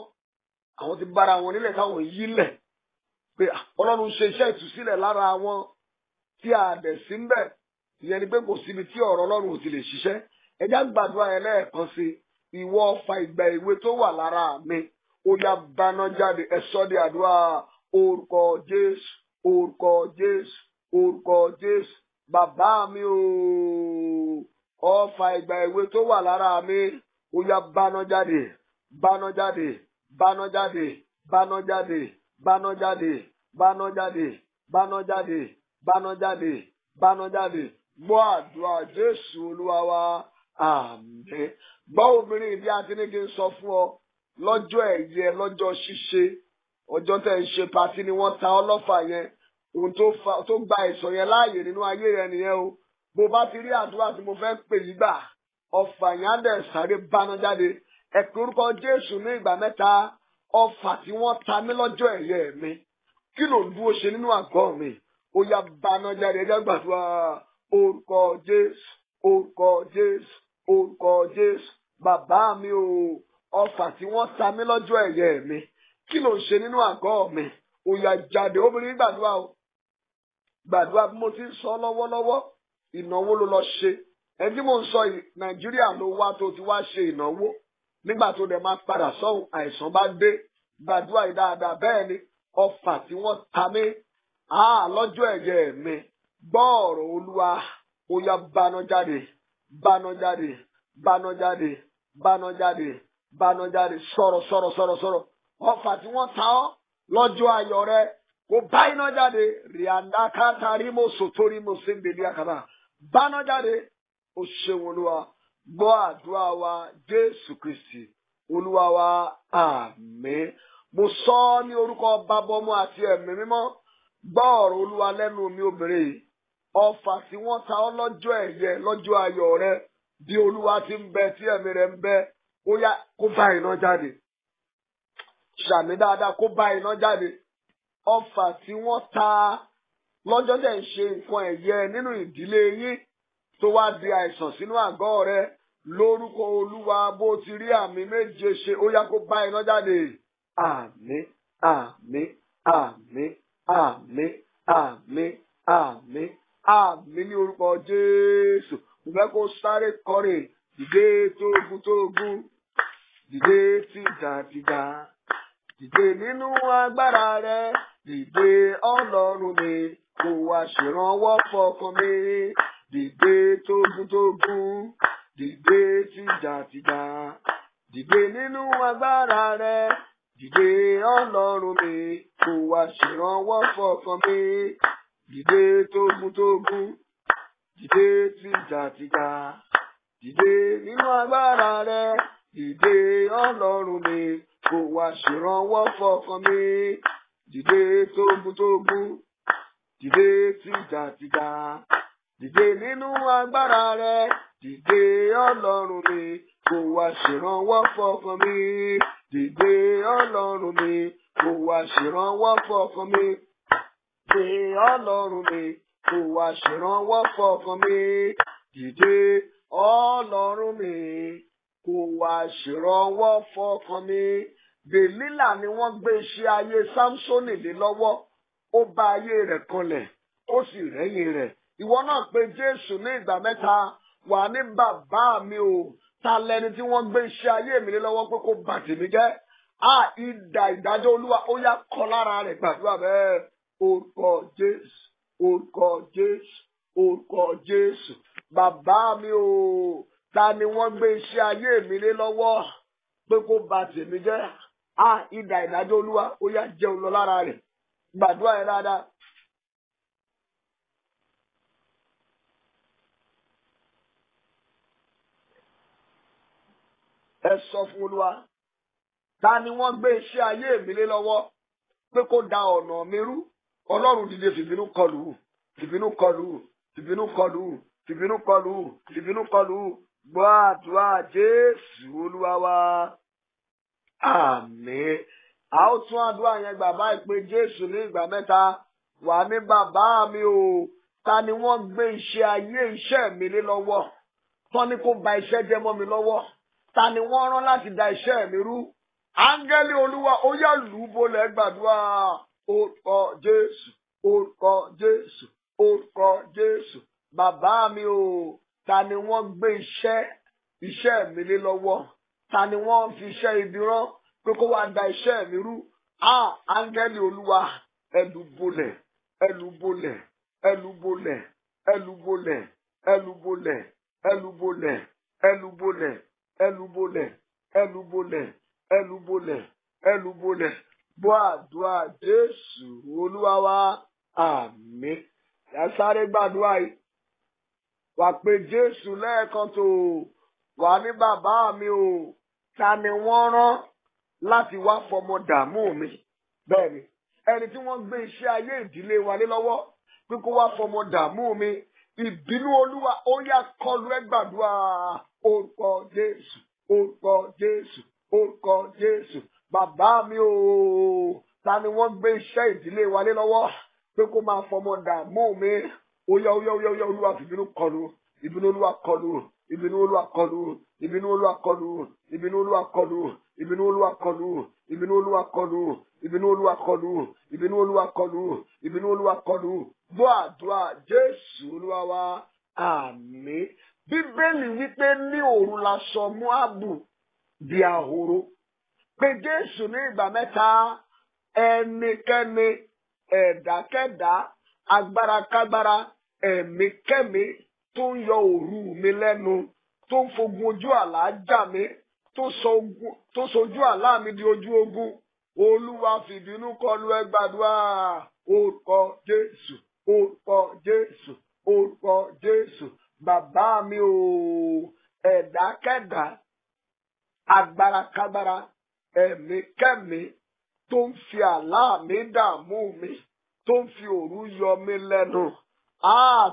àwọn ti bára wọn nílẹ̀ táwọn yílẹ̀ pé Ọlọ́run ṣe iṣẹ́ ìtúsílẹ̀ lára wọn tí a dẹ̀ sí ń bẹ̀ ìyẹn ni pé kò síbi tí ọ̀rọ̀ Ọlọ́run ò ti lè ṣiṣẹ́ ẹjá gbàdúrà yẹn lẹ́ẹ̀kan sí ìwọ ọfà ìgbà èwe tó wà lára mi ó yá báná jáde ẹ sọ di àdúrà orúkọ Jésù orúkọ Jésù orúkọ Jésù bàbá mi o ọfà ìgbà èwe tó wà lára mi ó yá báná jáde báná jáde báná jáde báná jáde báná jáde báná jáde báná jáde báná jáde báná jáde gbọ́ àdúrà Jésù Olúwa wa àmín. Gbọ́ obìnrin bí a ti ní kí n sọ fún ọ lọ́jọ́ ẹ̀yẹ lọ́jọ́ ṣíṣe ọjọ́ tẹ̀ ń ṣe pàtí ni wọ́n ta ọlọ́fà yẹn ohun tó gba ìsọ̀ yẹn láàyè nínú ayé rẹ nìyẹn o bó bá ti rí àdúrà tí mo fẹ́ pè yí gbà ọfà yẹn á dẹ̀ sáré báná jáde ẹ pé orúkọ Jésù ní ìgbà mẹ́ta ọfà tí wọ́n ta mí lọ́jọ́ ẹ̀yẹ mi kí ló ń dúró ṣe nínú àgọ́ mi ó yá báná jáde ẹ jẹ́ gbàdúrà orúkọ Jésù orúkọ Jésù orúkọ Jésù bàbá mi o ọfà tí wọ́n ta mí lọ́jọ́ ẹ̀yẹ mi kí ló ń ṣe nínú àgọ́ mi ó yá jáde obìnrin gbàdúrà o gbàdúrà bí mo ti ń sọ lọ́wọ́lọ́wọ́ ìnáwó ló lọ ṣe ẹni tí mò ń sọ Nàìjíríà ló wá tó ti wá ṣe ìnáwó nígbà tó dẹ̀ máa padà sọ́hùn àìsàn bá dé gbàdúrà yìí dáadáa bẹ́ẹ̀ ni ọfà tí wọ́n ta mí lọ́jọ́ ẹ̀yẹ mi gbọ́ ọ̀rọ̀ Olúwa ó yá báná jáde báná jáde báná jáde báná jáde báná jáde sọ̀rọ̀ ọfà tí wọ́n ta ọ́ lọ́jọ́ ayọ̀ rẹ kó bá iná jáde rìandakata rímò sòtórímò síndèlé àkàbà báná jáde ó ṣeun Olúwa gbọ́ àdúrà wa Jésù Kristi Olúwa wa àmín. Mo sọ ọ́ ní orúkọ Baba Ọmọ àti Ẹ̀mí Mímọ́ gbọ́ ọ̀rọ̀ Olúwa lẹ́nu mi obìnrin yìí ọfà tí wọ́n ta ọ́ lọ́jọ́ ẹ̀yẹ lọ́jọ́ ayọ̀ rẹ bí Olúwa ti ń bẹ tí ẹ̀mí rẹ̀ ń bẹ ó yá kó bá iná jáde ṣàmì dáadáa kó bá iná jáde ọfà tí wọ́n ta lọ́jọ́ tẹ̀ ń ṣe nǹkan ẹ̀yẹ nínú ìdílé yín tó wá di àìsàn sínú àgọ́ rẹ lórúkọ Olúwa bó ti rí àmì méje ṣe ó yá kó bá iná jáde àmín àmín àmín àmín àmín àmín àmín ní orúkọ Jésù mo fẹ́ kó sáré kọrin dìde tógún dìde tìjàtìjà dìde nínú agbára rẹ dìde Ọlọ́run mi kó wá ṣèrànwọ́ fọkàn mi dìde tógún dìde tìjàtìjà dìde nínú agbára rẹ dìde Ọlọ́run mi kó wá ṣèrànwọ́ fọkàn mi dìde tógún dìde tìjàtìjà dìde nínú agbára rẹ dìde Ọlọ́run mi kó wá ṣèrànwọ́ fọkàn mi dìde tógún dìde tìjàtìjà dìde nínú agbára rẹ dìde Ọlọ́run mi kó wá ṣèrànwọ́ fọkàn mi dìde Ọlọ́run mi kó wá ṣèrànwọ́ fọkàn mi dìde Ọlọ́run mi kó wá ṣèrànwọ́ fọkàn mi dìde Ọlọ́run mi kó wá ṣèrànwọ́ fọkàn mi. Dèlílà ni wọ́n gbé iṣẹ́ ayé Sámsónì lé lọ́wọ́ ó bá ayé rẹ̀ kanlẹ̀ ó sì rẹ́yìn rẹ̀ ìwọ náà pé Jésù ní ìgbà mẹ́ta wà ní bàbá mi o ta lẹni tí wọ́n gbé iṣẹ́ ayé mi lé lọ́wọ́ pé kó bà tèmi jẹ́ idà ìdájọ́ Olúwa ó yá kọ lára rẹ̀ gbàdúrà bẹ́ẹ̀ orúkọ Jésù orúkọ Jésù orúkọ Jésù bàbá mi o ta ni wọ́n gbé iṣẹ́ ayé mi lé lọ́wọ́ pé kó bà tèmi jẹ́ idà ìdájọ́ Olúwa ó yá jẹun lọ lára rẹ̀ gbàdúrà yẹn dáadáa. Ẹ sọ fún Olúwa ta ni wọ́n gbé iṣẹ́ ayé mi lé lọ́wọ́ pé kó da ọ̀nà mi rú Ọlọ́run dìde fìbínú kọlù fìbínú kọlù fìbínú kọlù fìbínú kọlù fìbínú kọlù gbọ́ àdúrà Jésù Olúwa wa àmín. A ó tún àdúrà yẹn gbà báyìí pé Jésù ní ìgbà mẹ́ta wà ní bàbá mi o ta ni wọ́n gbé iṣẹ́ mi lé lọ́wọ́ tán ni kó ba iṣẹ́ jẹ́ mọ́ mi lọ́wọ́ ta ni wọ́n rán láti da iṣẹ́ mi rú áńgẹ́lì Olúwa ó yá lù ú bolẹ̀ gbàdúrà orúkọ Jésù orúkọ Jésù orúkọ Jésù. Bàbá mi o, ta ni wọ́n gbé iṣẹ́ mi lé lọ́wọ́? Ta ni wọ́n fi iṣẹ́ ibi rán pé kó wá da iṣẹ́ mi rú? Áńgẹ́lì Olúwa, ẹlùbọ́lẹ̀, ẹlùbọ́lẹ̀, ẹlùbọ́lẹ̀, ẹlùbọ́lẹ̀, ẹlùbọ́lẹ̀, ẹlùbọ́lẹ̀, ẹlùbọ́lẹ̀, ẹlùbọ́lẹ̀, ẹlùbọ́lẹ̀, ẹlùbọ́lẹ̀, ẹlùbọ́lẹ̀. Gbọ́ àdúrà Jésù Olúwa wa, àmín. Ẹ sáré gbàdúrà yìí. Wà pé Jésù lẹ́ẹ̀kan tó wà ní bàbá mi o, ta ni wọ́n rán láti wá fọmọ dààmú mi? Bẹ́ẹ̀ni, ẹni tí wọ́n gbé iṣẹ́ ayé ìdílé wa lé lọ́wọ́ pé kó wá fọmọ dààmú mi. Ìbínú Olúwa ó yá kọlù ẹ gbàdúrà. Orúkọ Jésù, orúkọ Jésù, orúkọ Jésù. Bàbá mi o, ta ni wọ́n gbé iṣẹ́ ìdílé wa lé lọ́wọ́ pé kó máa fọmọ dààmú mi? Ó yá Olúwa fìbínú kọlù, ìbínú Olúwa kọlù, ìbínú Olúwa kọlù, ìbínú Olúwa kọlù, ìbínú Olúwa kọlù, ìbínú Olúwa kọlù, ìbínú Olúwa kọlù, ìbínú Olúwa kọlù, ìbínú Olúwa kọlù, ìbínú Olúwa kọlù. Gbọ́ àdúrà Jésù Olúwa wa, àmín. Bíbélì wípé ní òru la sọ Móábù di ahoro. Pé Jésù ní ìgbà mẹ́ta, ẹnikẹ́ni, ẹ̀dákẹ́dá, agbárakágbára, ẹ̀míkẹ́mí tó ń yọ òru mi lẹ́nu, tó ń fogun ojú àlá jà mí, tó sojú àlá mi di ojú ogun. Olúwa fìbínú kọlù ẹ gbàdúrà. Orúkọ Jésù, orúkọ Jésù, orúkọ Jésù. Bàbá mi o, ẹ̀dákẹ́dá, agbárakágbára, ẹ̀míkẹ́mí tó ń fi àlá mi dààmú mi, tó ń fi òru yọ mí lẹ́nu,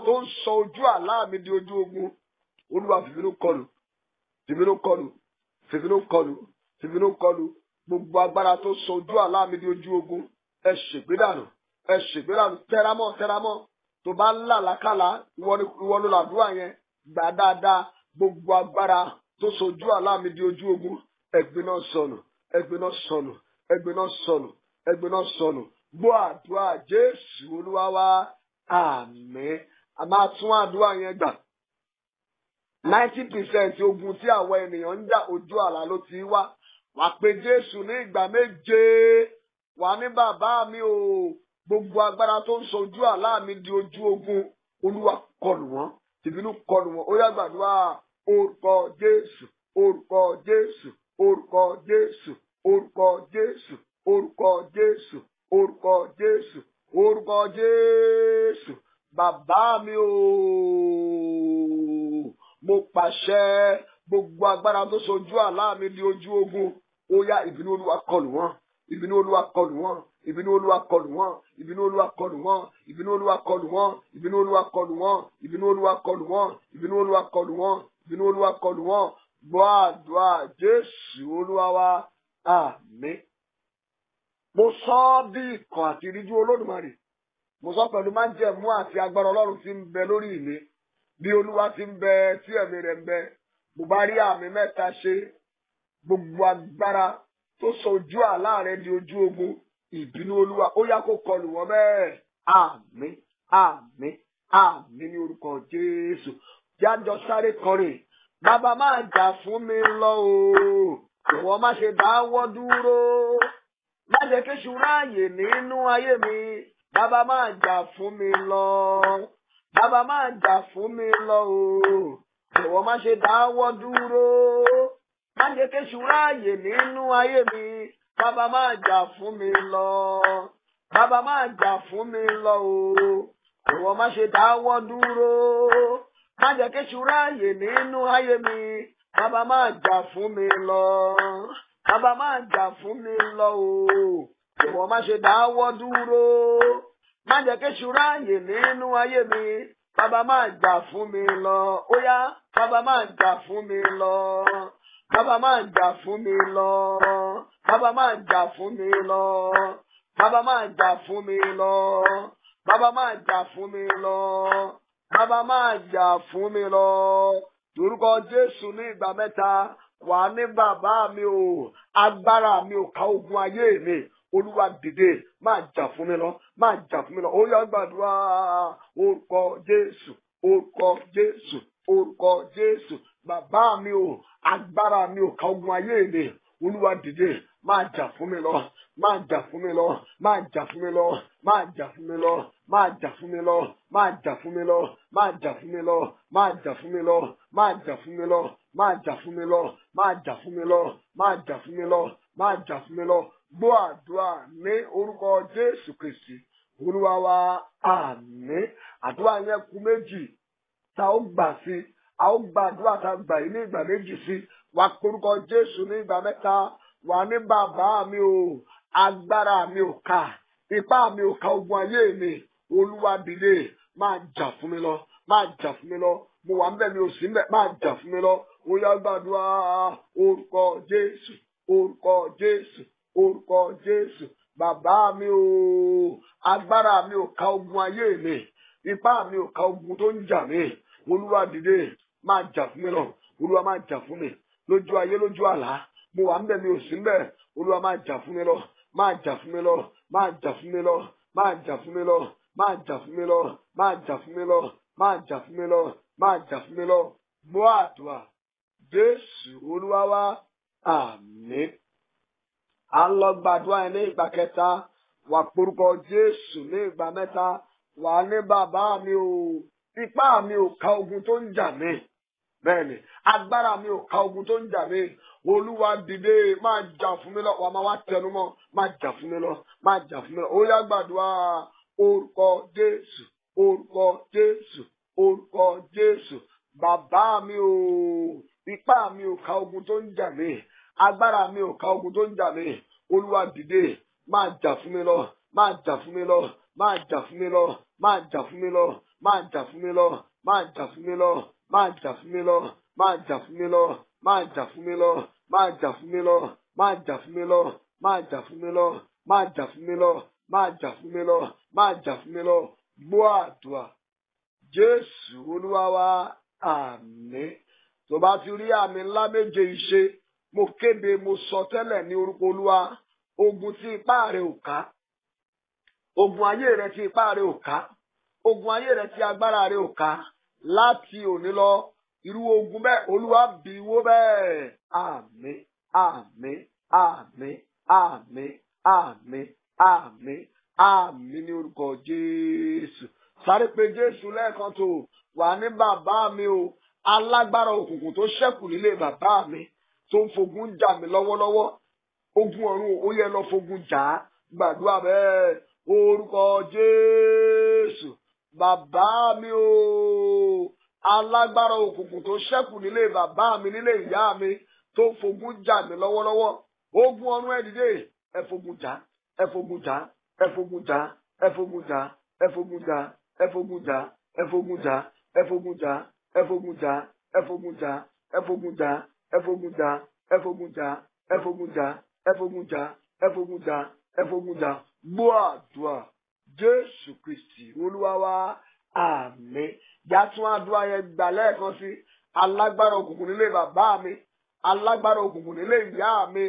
tó ń sọ ojú àlá mi di ojú ogun. Olúwa fìbínú kọlù, fìbínú kọlù, fìbínú kọlù, fìbínú kọlù. Gbogbo agbára tó sọ ojú àlá mi di ojú ogun, ẹ ṣègbé dànù, ẹ ṣègbé dànù. Tẹramọ́, tẹramọ́. Tó bá ń làlákàlà, ìwọ ló làdúrà yẹn. Gbà dáadáa. Gbogbo agbára tó sọ ojú àlá mi di ojú ogun, ẹgbẹ́ náà sọnù, ẹgbẹ́ náà sọnù, ẹgbẹ́ náà sọnù, ẹgbẹ́ náà sọnù. Gbọ́ àdúrà Jésù Olúwa wa, àmín. A máa tún àdúrà yẹn gbà. 90% ogun tí àwọn ènìyàn ń jà ojú àlá ló ti wá. Wà pé Jésù ní ìgbà méje. Wà ní bàbá mi o, gbogbo agbára tó ń sọ ojú àlá mi di ojú ogun, Olúwa kọlù wọ́n, tìbínú kọlù wọ́n. Ó yá gbàdúrà. Orúkọ Jésù, orúkọ Jésù, orúkọ Jésù, orúkọ Jésù, orúkọ Jésù, orúkọ Jésù, orúkọ Jésù. Bàbá mi o, mo pàṣẹ gbogbo agbára tó sojú àlá mi di ojú ogun. Ó yá ìbínú Olúwa kọlù wọ́n, ìbínú Olúwa kọlù wọ́n, ìbínú Olúwa kọlù wọ́n, ìbínú Olúwa kọlù wọ́n, ìbínú Olúwa kọlù wọ́n, ìbínú Olúwa kọlù wọ́n, ìbínú Olúwa kọlù wọ́n, ìbínú Olúwa kọlù wọ́n, ìbínú Olúwa kọlù wọ́n. Gbọ́ àdúrà Jésù Olúwa wa, àmín. Mo sọ bí ikọ̀ àti ìríjú Olódùmarè. Mo sọ pẹ̀lú májẹ̀mú àti agbára Ọlọ́run tí ń bẹ lórí mi. Bí Olúwa ti ń bẹ tí ẹ̀mí rẹ̀ ń bẹ. Mo bá rí àmì mẹ́ta ṣe. Gbogbo agbára tó sọ ojú àlá rẹ̀ di ojú ogun. Ìbínú Olúwa ó yá kó kọlù wọ́n bẹ́ẹ̀. Àmín, àmín, àmín ní orúkọ Jésù. Jájọ sáré kọrin. Bàbá máa jà fún mi lọ o. Ìwọ má ṣe dáwọ́ dúró. Má jẹ́ kí èṣù ráàyè nínú ayé mi. Bàbá máa jà fún mi lọ. Bàbá máa jà fún mi lọ o. Ìwọ má ṣe dáwọ́ dúró. Má jẹ́ kí èṣù ráàyè nínú ayé mi. Bàbá máa jà fún mi lọ. Bàbá máa jà fún mi lọ o. Ìwọ má ṣe dáwọ́ dúró. Má jẹ́ kí èṣù ráàyè nínú ayé mi. Bàbá máa jà fún mi lọ. Bàbá máa jà fún mi lọ o. Ìwọ má ṣe dáwọ́ dúró. Má jẹ́ kí èṣù ráàyè nínú ayé mi. Bàbá máa jà fún mi lọ. Ó yá, bàbá máa jà fún mi lọ. Bàbá máa jà fún mi lọ. Bàbá máa jà fún mi lọ. Bàbá máa jà fún mi lọ. Bàbá máa jà fún mi lọ. Bàbá máa jà fún mi lọ. Lórúkọ Jésù ní ìgbà mẹ́ta. Wà ní bàbá mi o, agbára mi ò ká ogun ayé mi. Olúwa dìde máa jà fún mi lọ máa jà fún mi lọ ó yá gbàdúrà orúkọ Jésù orúkọ Jésù orúkọ Jésù bàbá mi o agbára mi ò ká ogun ayé mi Olúwa dìde máa jà fún mi lọ máa jà fún mi lọ máa jà fún mi lọ máa jà fún mi lọ máa jà fún mi lọ máa jà fún mi lọ máa jà fún mi lọ máa jà fún mi lọ máa jà fún mi lọ máa jà fún mi lọ máa jà fún mi lọ máa jà fún mi lọ máa jà fún mi lọ gbọ́ àdúrà ní orúkọ Jésù Kristi Olúwa wa àmín àdúrà yẹn kù méjì tá ó gbà sí a ó gba àdúrà tá a gbà yìí ní ìgbà méjì sí wà porúkọ Jésù ní ìgbà mẹ́ta wà ní bàbá mi o agbára mi ò ká ipá mi ò ká ogun ayé mi Olúwa dìde máa jà fún mi lọ máa jà fún mi lọ mo wà ń bẹ̀ mi ò sí ń bẹ̀ máa jà fún mi lọ ó yá gbàdúrà orúkọ Jésù orúkọ Jésù orúkọ Jésù bàbá mi o agbára mi ò ká ogun ayé mi ipá mi ò ká ogun tó ń jà mí Olúwa dìde máa jà fún mi lọ Olúwa máa jà fún mi lójú ayé lójú àlá mo wà ń bẹ̀ mi ò sí ń bẹ̀ Olúwa máa jà fún mi lọ máa jà fún mi lọ máa jà fún mi lọ máa jà fún mi lọ máa jà fún mi lọ máa jà fún mi lọ máa jà fún mi lọ máa jà fún mi lọ gbọ́ àdúrà Jésù Olúwa wa àmín. À ń lọ gbàdúrà yẹn ní ìgbà kẹta wà porúkọ Jésù ní ìgbà mẹ́ta wà ní bàbá mi o ipá mi ò ká ogun tó ń jà mí bẹ́ẹ̀ni agbára mi ò ká ogun tó ń jà mí Olúwa dìde máa jà fún mi lọ wà máa wá tẹnu mọ́ máa jà fún mi lọ máa jà fún mi lọ ó yá gbàdúrà orúkọ Jésù orúkọ Jésù orúkọ Jésù bàbá mi o ipá mi ò ká ogun tó ń jà mí agbára mi ò ká ogun tó ń jà mí Olúwa dìde máa jà fún mi lọ máa jà fún mi lọ máa jà fún mi lọ máa jà fún mi lọ máa jà fún mi lọ máa jà fún mi lọ máa jà fún mi lọ máa jà fún mi lọ máa jà fún mi lọ máa jà fún mi lọ máa jà fún mi lọ máa jà fún mi lọ máa jà fún mi lọ máa jà fún mi lọ máa jà fún mi lọ gbọ́ àdúrà Jésù Olúwa wa àmín. Tó bá ti rí àmì ńlá méje ìṣe mo kéde mo sọ tẹ́lẹ̀ ní orúkọ Olúwa ogun tí ipá rẹ̀ ò ká ogun ayé rẹ̀ tí ipá rẹ̀ ò ká ogun ayé rẹ̀ tí agbára rẹ̀ ò ká láti òní lọ irú ogun bẹ́ẹ̀ Olúwa bì wó bẹ́ẹ̀ àmín àmín àmín àmín àmín àmín àmín ní orúkọ Jésù sáré pé Jésù lẹ́ẹ̀kan tó wà ní bàbá mi o alágbára òkùnkùn tó ṣẹ́kù nílé bàbá mi tó ń fogun jà mí lọ́wọ́lọ́wọ́ ogun ọ̀run ó yẹ lọ fogun jà á gbàdúrà bẹ́ẹ̀ orúkọ Jésù bàbá mi o alágbára òkùnkùn tó ṣẹ́kù nílé bàbá mi nílé ìyá mi tó ń fogun jà mí lọ́wọ́lọ́wọ́ ogun ọ̀run ẹ dìde ẹ fogun jà ẹ fogun jà ẹ fogun jà ẹ fogun jà ẹ fogun jà ẹ fogun jà ẹ fogun jà ẹ fogun jà ẹ fogun jà ẹ fogun jà ẹ fogun jà ẹ fogun jà ẹ fogun jà ẹ fogun jà ẹ fogun jà ẹ fogun jà ẹ fogun jà gbọ́ àdúrà Jésù Kristi Olúwa wa àmín. Yàtún àdúrà yẹn gbà lẹ́ẹ̀kan sí alágbára òkùnkùn nílé bàbá mi alágbára òkùnkùn nílé ìyá mi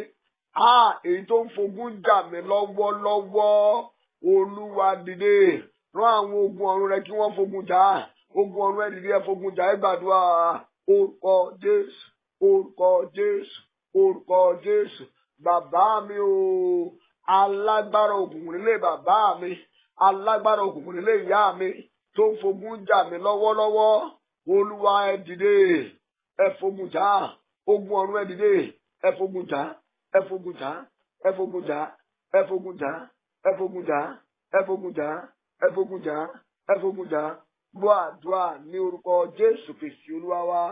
èyí tó ń fogun jà mí lọ́wọ́lọ́wọ́ Olúwa dìde rán àwọn ogun ọ̀run rẹ kí wọ́n fogun jà ogun ọ̀run ẹ dìde ẹ fogun jà ẹ gbàdúrà orúkọ Jésù orúkọ Jésù orúkọ Jésù bàbá mi o alágbára òkùnkùn nílé bàbá mi alágbára òkùnkùn nílé ìyá mi tó ń fogun jà mí lọ́wọ́lọ́wọ́ Olúwa ẹ dìde ẹ fogun jà ogun ọ̀run ẹ dìde ẹ fogun jà ẹ fogun jà ẹ fogun jà ẹ fogun jà ẹ fogun jà ẹ fogun jà ẹ fogun jà ẹ fogun jà gbọ́ àdúrà ní orúkọ Jésù Kristi Olúwa wa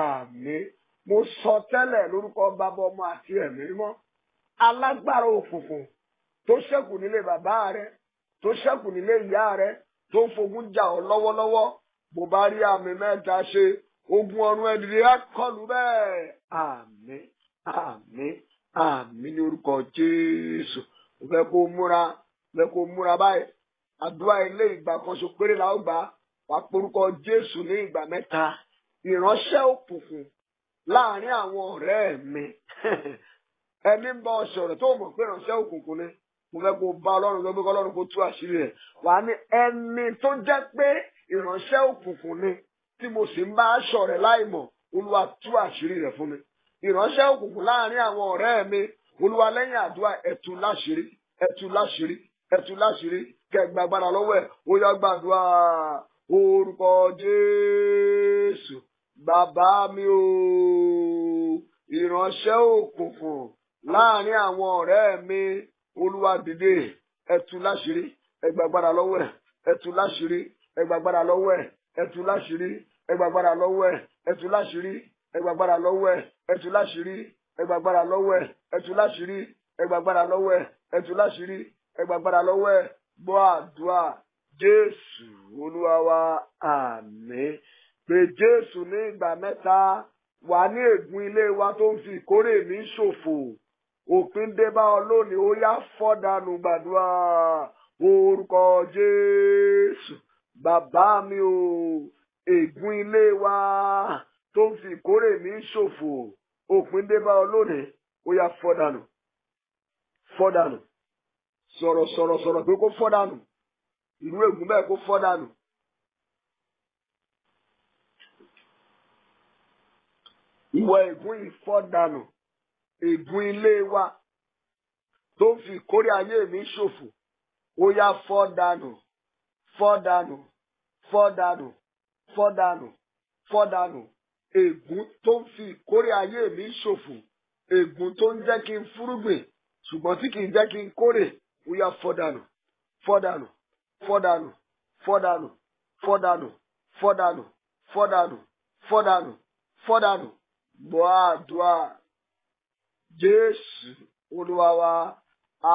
àmín. Mo sọ tẹ́lẹ̀ lórúkọ Bàbá Ọmọ àti Ẹ̀mí Mímọ́ alágbára òkùnkùn tó ṣẹ́kù nílé bàbá rẹ tó ṣẹ́kù nílé ìyá rẹ tó ń fogun jà ọ́ lọ́wọ́lọ́wọ́ bó bá rí àmì mẹ́ta ṣe ogun ọ̀run ẹ dìde á kọlù bẹ́ẹ̀ àmín àmín àmín ní orúkọ Jésù. Mo fẹ́ kó múra báyìí àdúrà ilé ìgbà kan ṣo péré la ó gbà wá porúkọ Jésù ní ìgbà mẹ́ta ìránṣẹ́ òkùnkùn láàrin àwọn ọ̀rẹ́ mi ẹni ń bá ọ sọ̀rọ̀ tó mọ̀ pé ìránṣẹ́ òkùnkùn ni mo fẹ́ kó bá ọlọ́run lọ pé kọ́lọ́run kó tú àṣírí rẹ̀ wà ní ẹni tó jẹ́ pé ìránṣẹ́ òkùnkùn ni tí mo sì ń bá aṣọ rẹ̀ láìmọ̀ olúwa tú àṣírí rẹ̀ fún mi ìránṣẹ́ òkùnkùn láàrin àwọn ọ̀rẹ́ mi olúwa lẹ́yìn àdúrà ẹ tú láṣírí ẹ tú láṣírí ẹ tú láṣírí kẹgbàgbára lọ́wọ́ ẹ̀ ó yá gbàdúrà orúkọ Jésù bàbá mi o ìránṣẹ́ òkùnkùn láàrin àwọn ọ̀rẹ́ mi olúwa dìde ẹ tú láṣírí ẹgbàgbára lọ́wọ́ ẹ̀ ẹ tú láṣírí ẹgbàgbára lọ́wọ́ ẹ̀ ẹ tú láṣírí ẹgbàgbára lọ́wọ́ ẹ̀ ẹ tú láṣírí ẹgbàgbára lọ́wọ́ ẹ̀ ẹ tú láṣírí ẹgbàgbára lọ́wọ́ ẹ̀ ẹ tú láṣírí ẹgbàgbára lọ́wọ́ ẹ̀ ẹ tú láṣírí ẹgbàgbára lọ́wọ́ ẹ̀ gbọ́ àdúrà Jésù olúwa wa àmín pé Jésù ní ìgbà mẹ́ta wà ní ègún ilé wa tó ń fi ìkórè mi ṣòfò òpin dé bá ọ lónìí ó yá fọ́ dànù gbàdúrà orúkọ Jésù bàbá mi o ègún ilé wa tó ń fi ìkórè mi ṣòfò òpin dé bá ọ lónìí ó yá fọ́ dànù fọ́ dànù sọ̀rọ̀ pé kó fọ́ dànù ìlú ègún bẹ́ẹ̀ kó fọ́ dànù. Ìwọ ègún ìfọ́dànù ègún ilé wa tó ń fi ìkórè ayé mi ṣòfò ó yá fọ́dànù fọ́dànù fọ́dànù fọ́dànù fọ́dànù ègún tó ń fi ìkórè ayé mi ṣòfò ègún tó ń jẹ́ kí n fúrúgbìn ṣùgbọ́n tí kì í jẹ́ kí n kórè ó yá fọ́dànù fọ́dànù fọ́dànù fọ́dànù fọ́dànù fọ́dànù fọ́dànù fọ́dànù fọ́dànù gbọ́ àdúrà Jésù olúwa wa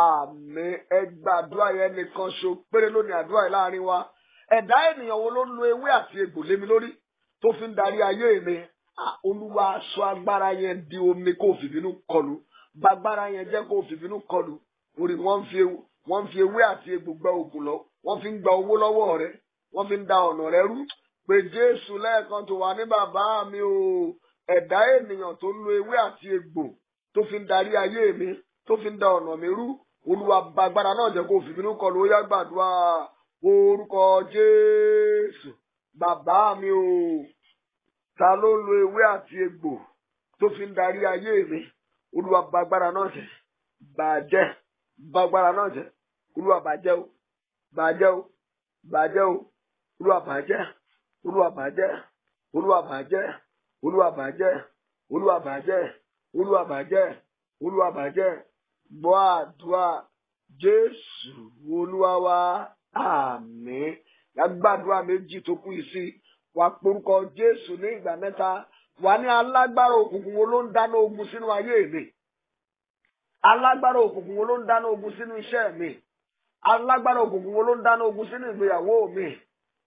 àmín ẹ gbàdúrà yẹn nìkan ṣo péré lónìí àdúrà yìí láàrin wa ẹ̀dá ènìyàn wo ló ń lo ewé àti egbò lé mi lórí tó fi ń darí ayé mi olúwa aṣọ agbára yẹn di omi kó fìbínú kọlù gbàgbára yẹn jẹ́ kó fìbínú kọlù orí wọ́n fi ewé àti egbò gba ògùn lọ wọ́n fi ń gba owó lọ́wọ́ rẹ wọ́n fi ń da ọ̀nà rẹ rú pé Jésù lẹ́ẹ̀kan tó wà ní bàbá mi o ẹ̀dá ènìyàn tó ń lo ewé àti egbò tó fi ń darí ayé mi tó fi ń da ọ̀nà mi rú olúwa gbàgbára náà jẹ́ kó fìbínú kọlù ó yá gbàdúrà orúkọ Jésù bàbá mi o ta ló ń lo ewé àti egbò tó fi ń darí ayé mi olúwa gbàgbára náà jẹ́ bàjẹ́ gbàgbára náà jẹ́ olúwa bàjẹ́ o bàjẹ́ o bàjẹ́ o olúwa bàjẹ́ olúwa bàjẹ́ olúwa bàjẹ́ olúwa bàjẹ́ olúwa bàjẹ́ olúwa bàjẹ́ olúwa bàjẹ́ gbọ́ àdúrà Jésù olúwa wa àmín lágbàdúrà méjì tó kù sí wà porúkọ Jésù ní ìgbà mẹ́ta wà ní alágbára òkùnkùn wo ló ń dáná ogun sínú ayé mi alágbára òkùnkùn wo ló ń dáná ogun sínú iṣẹ́ mi alágbára òkùnkùn wo ló ń dáná ogun sínú ìgbéyàwó mi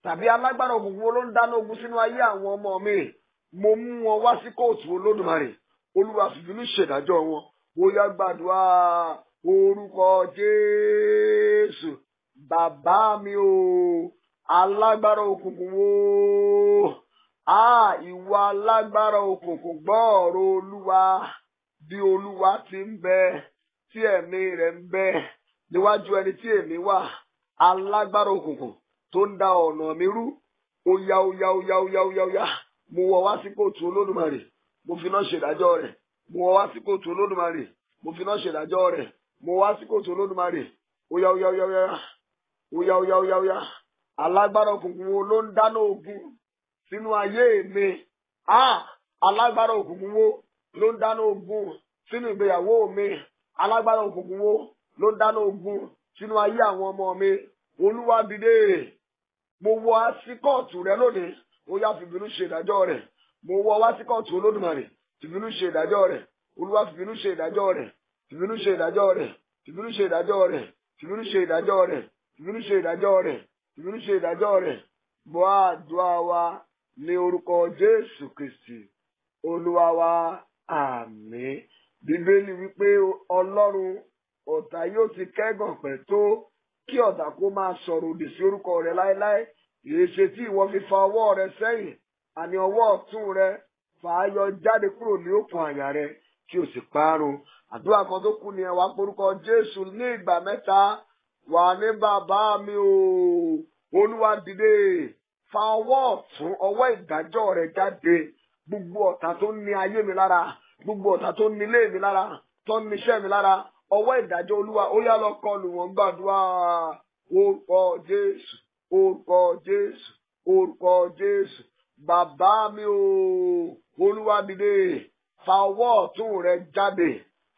tàbí alágbára òkùnkùn wo ló ń dáná ogun sínú ayé àwọn ọmọ mi mo mú wọn wá sí kóòtù Olódùmarè olúwa fìbínú ṣèdájọ́ wọn ó yá gbàdúrà orúkọ Jésù bàbá mi o alágbára òkùnkùn wo ìwọ alágbára òkùnkùn gbọ́ ọ̀rọ̀ olúwa bí olúwa ti ń bẹ tí ẹ̀mí rẹ̀ ń bẹ níwájú ẹni tí èmi wà alágbára òkùnkùn tó ń da ọ̀nà mi rú ó yá ó yá ó yá ó yá ó yá ó yá mo wọ̀ wá sí kóòtù Olódùmarè mo fi náà ṣèdájọ́ rẹ̀ mo wọ̀ wá sí kóòtù Olódùmarè mo fi náà ṣèdájọ́ rẹ̀ mo wá sí kóòtù Olódùmarè ó yá ó yá ó yá ó yá ó yá ó yá ó yá ó yá alágbára òkùnkùn wo ló ń dáná ogun sínú ayé mi alágbára òkùnkùn wo ló ń dáná ogun sínú ìgbéyàwó mi alágbára òkùnkùn wo ló ń dáná ogun sínú ayé àwọn ọmọ mi olúwa dìde mo wọ̀ wá sí kóòtù rẹ lónìí ó yá fìbínú ṣe ìdájọ́ rẹ̀ mo wọ̀ wá sí kóòtù Olódùmarè fìbínú ṣe ìdájọ́ rẹ̀ olúwa fìbínú ṣe ìdájọ́ rẹ̀ fìbínú ṣe ìdájọ́ rẹ̀ fìbínú ṣe ìdájọ́ rẹ̀ fìbínú ṣe ìdájọ́ rẹ̀ fìbínú ṣe ìdájọ́ rẹ̀ fìbínú ṣe ìdájọ́ rẹ̀ gbọ́ àdúrà wa ní orúkọ Jésù Kristi olúwa wa àmín bíbélì wípé ọlọ́run ọ̀tá yóò ti kẹ́gàn pẹ́ tó kí ọ̀tá kó máa sọ̀rọ̀ òdì sí orúkọ rẹ̀ láéláé èéṣe tí ìwọ fi fa ọwọ́ rẹ sẹ́yìn àní ọwọ́ ọ̀tún rẹ fà á yọ jáde kúrò ní òkun àyà rẹ tí ò sì parun. Àdúrà kan tó kù ni ẹ wá porúkọ Jésù ní ìgbà mẹ́ta. Wà ní bàbá mi o, Olúwa dìde, fa ọwọ́ ọ̀tún, ọwọ́ ìdájọ́ rẹ̀ jáde. Gbogbo ọ̀tá tó ń ní ayé mi lára, gbogbo ọ̀tá tó ń ní ilé mi lára, tó ń ní iṣẹ́ mi lára, ọwọ́ ìdájọ́ Olúwa ó yá lọ kọlù wọ́n. Gbàdúrà orúkọ Jésù, orúkọ Jésù, orúkọ Jésù. Bàbá mi o, Olúwa dìde, fa ọwọ́ ọ̀tún rẹ̀ jáde,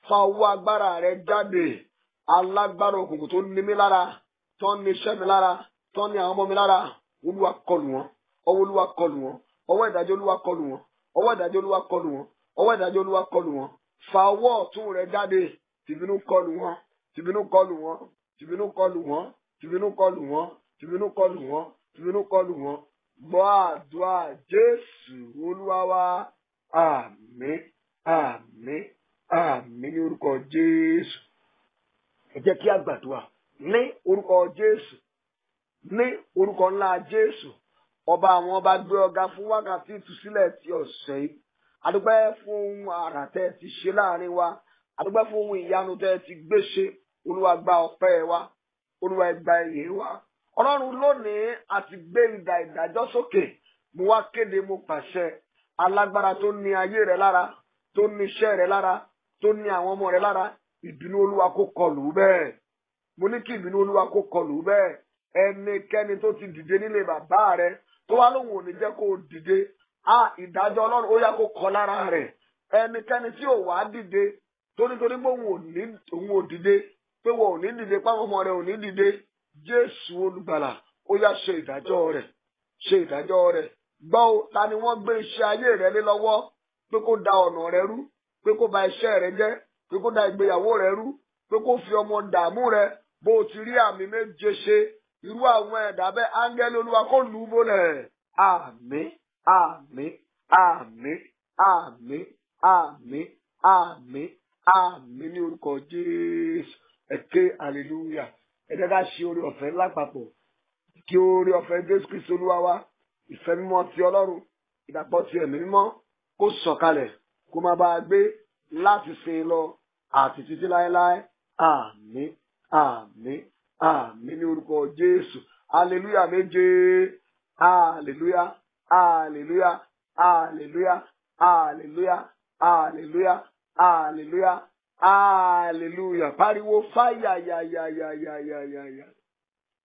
fa ọwọ́ agbára rẹ̀ jáde. Alágbára òkùnkùn tó ní mi lára, tó ní iṣẹ́ mi lára, tó ní àwọn ọmọ mi lára, Olúwa kọlù wọ́n, ọwọ́ Olúwa kọlù wọ́n, ọwọ́ ìdájọ́ Olúwa kọlù wọ́n, ọwọ́ ìdájọ́ Olúwa kọlù wọ́n, ọwọ́ ìdájọ́ Olúwa kọlù wọ́n. Fa ọwọ́ ọ̀tún rẹ̀ jáde, tìbínú kọlù wọ́n, tìbínú kọlù wọ́n, tìbínú kọlù wọ́n, tìbínú kọlù wọ́n, tìbínú kọlù wọ́n, tìbínú kọlù wọ́n. Gbọ́ àdúrà Jésù Olúwa wa. Àmín, àmín, àmín ní orúkọ Jésù. Ẹ jẹ́ kí a gbàdúrà ní orúkọ Jésù, ní orúkọ ńlá Jésù. Ọba àwọn ọba gbé ọ̀gá fún wákàtí ìtúsílẹ̀ ti ọ̀sẹ̀ yìí. A dúpẹ́ fún ohun àrà tẹ́ ti ṣe láàrin wa. A dúpẹ́ fún ohun ìyanu tẹ́ ti gbé ṣe. Olúwa gba ọpẹ́ wa, Olúwa gba ìyìn wa. Ọlọ́run lónìí a ti gbé idà ìdájọ́ sókè. Mo wá kéde, mo pàṣẹ, alágbára tó ní ayé rẹ lára, tó ní iṣẹ́ rẹ lára, tó ní àwọn ọmọ rẹ lára, ìbínú Olúwa kó kọlù bẹ́ẹ̀. Mo ní kí ìbínú Olúwa kó kọlù bẹ́ẹ̀. Ẹnikẹ́ni tó ti dìde nílé bàbá rẹ tó wá lóhùn ò ní jẹ́ kó dìde, ìdájọ́ Ọlọ́run ó yá kó kọ lára rẹ̀. Ẹnikẹ́ni tí ò wá dìde tó nítorí pé òun ò dìde, pé wọn ò ní dìde, páwọn ọmọ rẹ̀ ò ní dìde, Jésù olùgbàlà ó yá ṣe ìdájọ́ rẹ̀, ṣe ìdájọ́ rẹ̀. Gbọ́ o, ta ni wọ́n gbé iṣẹ́ ayé rẹ lé lọ́wọ́ pé kó da ọ̀nà rẹ rú, pé kó ba iṣẹ́ rẹ jẹ́, pé kó da ìgbéyàwó rẹ rú, pé kó fi ọmọ dààmú rẹ. Bó o ti rí àmì méje ṣe, irú àwọn ẹ̀dá bẹ́ẹ̀ áńgẹ́lì Olúwa kó lù ú bólẹ̀. Àmín, àmín, àmín, àmín, àmín, àmín, àmín ní orúkọ Jésù. Ẹ ké hallelujah. Ẹ jẹ́ ká ṣe oore ọ̀fẹ́ lápapọ̀. Kí oore ọ̀fẹ́ Jésù Kristi Olúwa wa, ìfẹ́ mímọ́ ti Ọlọ́run, ìdàpọ̀ ti ẹ̀mí mímọ́ kó sọ̀kalẹ̀, kó máa bá a gbé láti sin lọ àti títí láéláé. Àmín, àmín, àmín ní orúkọ Jésù. Hallelujah méje. Hallelujah, hallelujah, hallelujah, hallelujah, hallelujah, hallelujah, hallelujah. Pariwo fáyà, yà, yà, yà, yà, yà, yà, yà.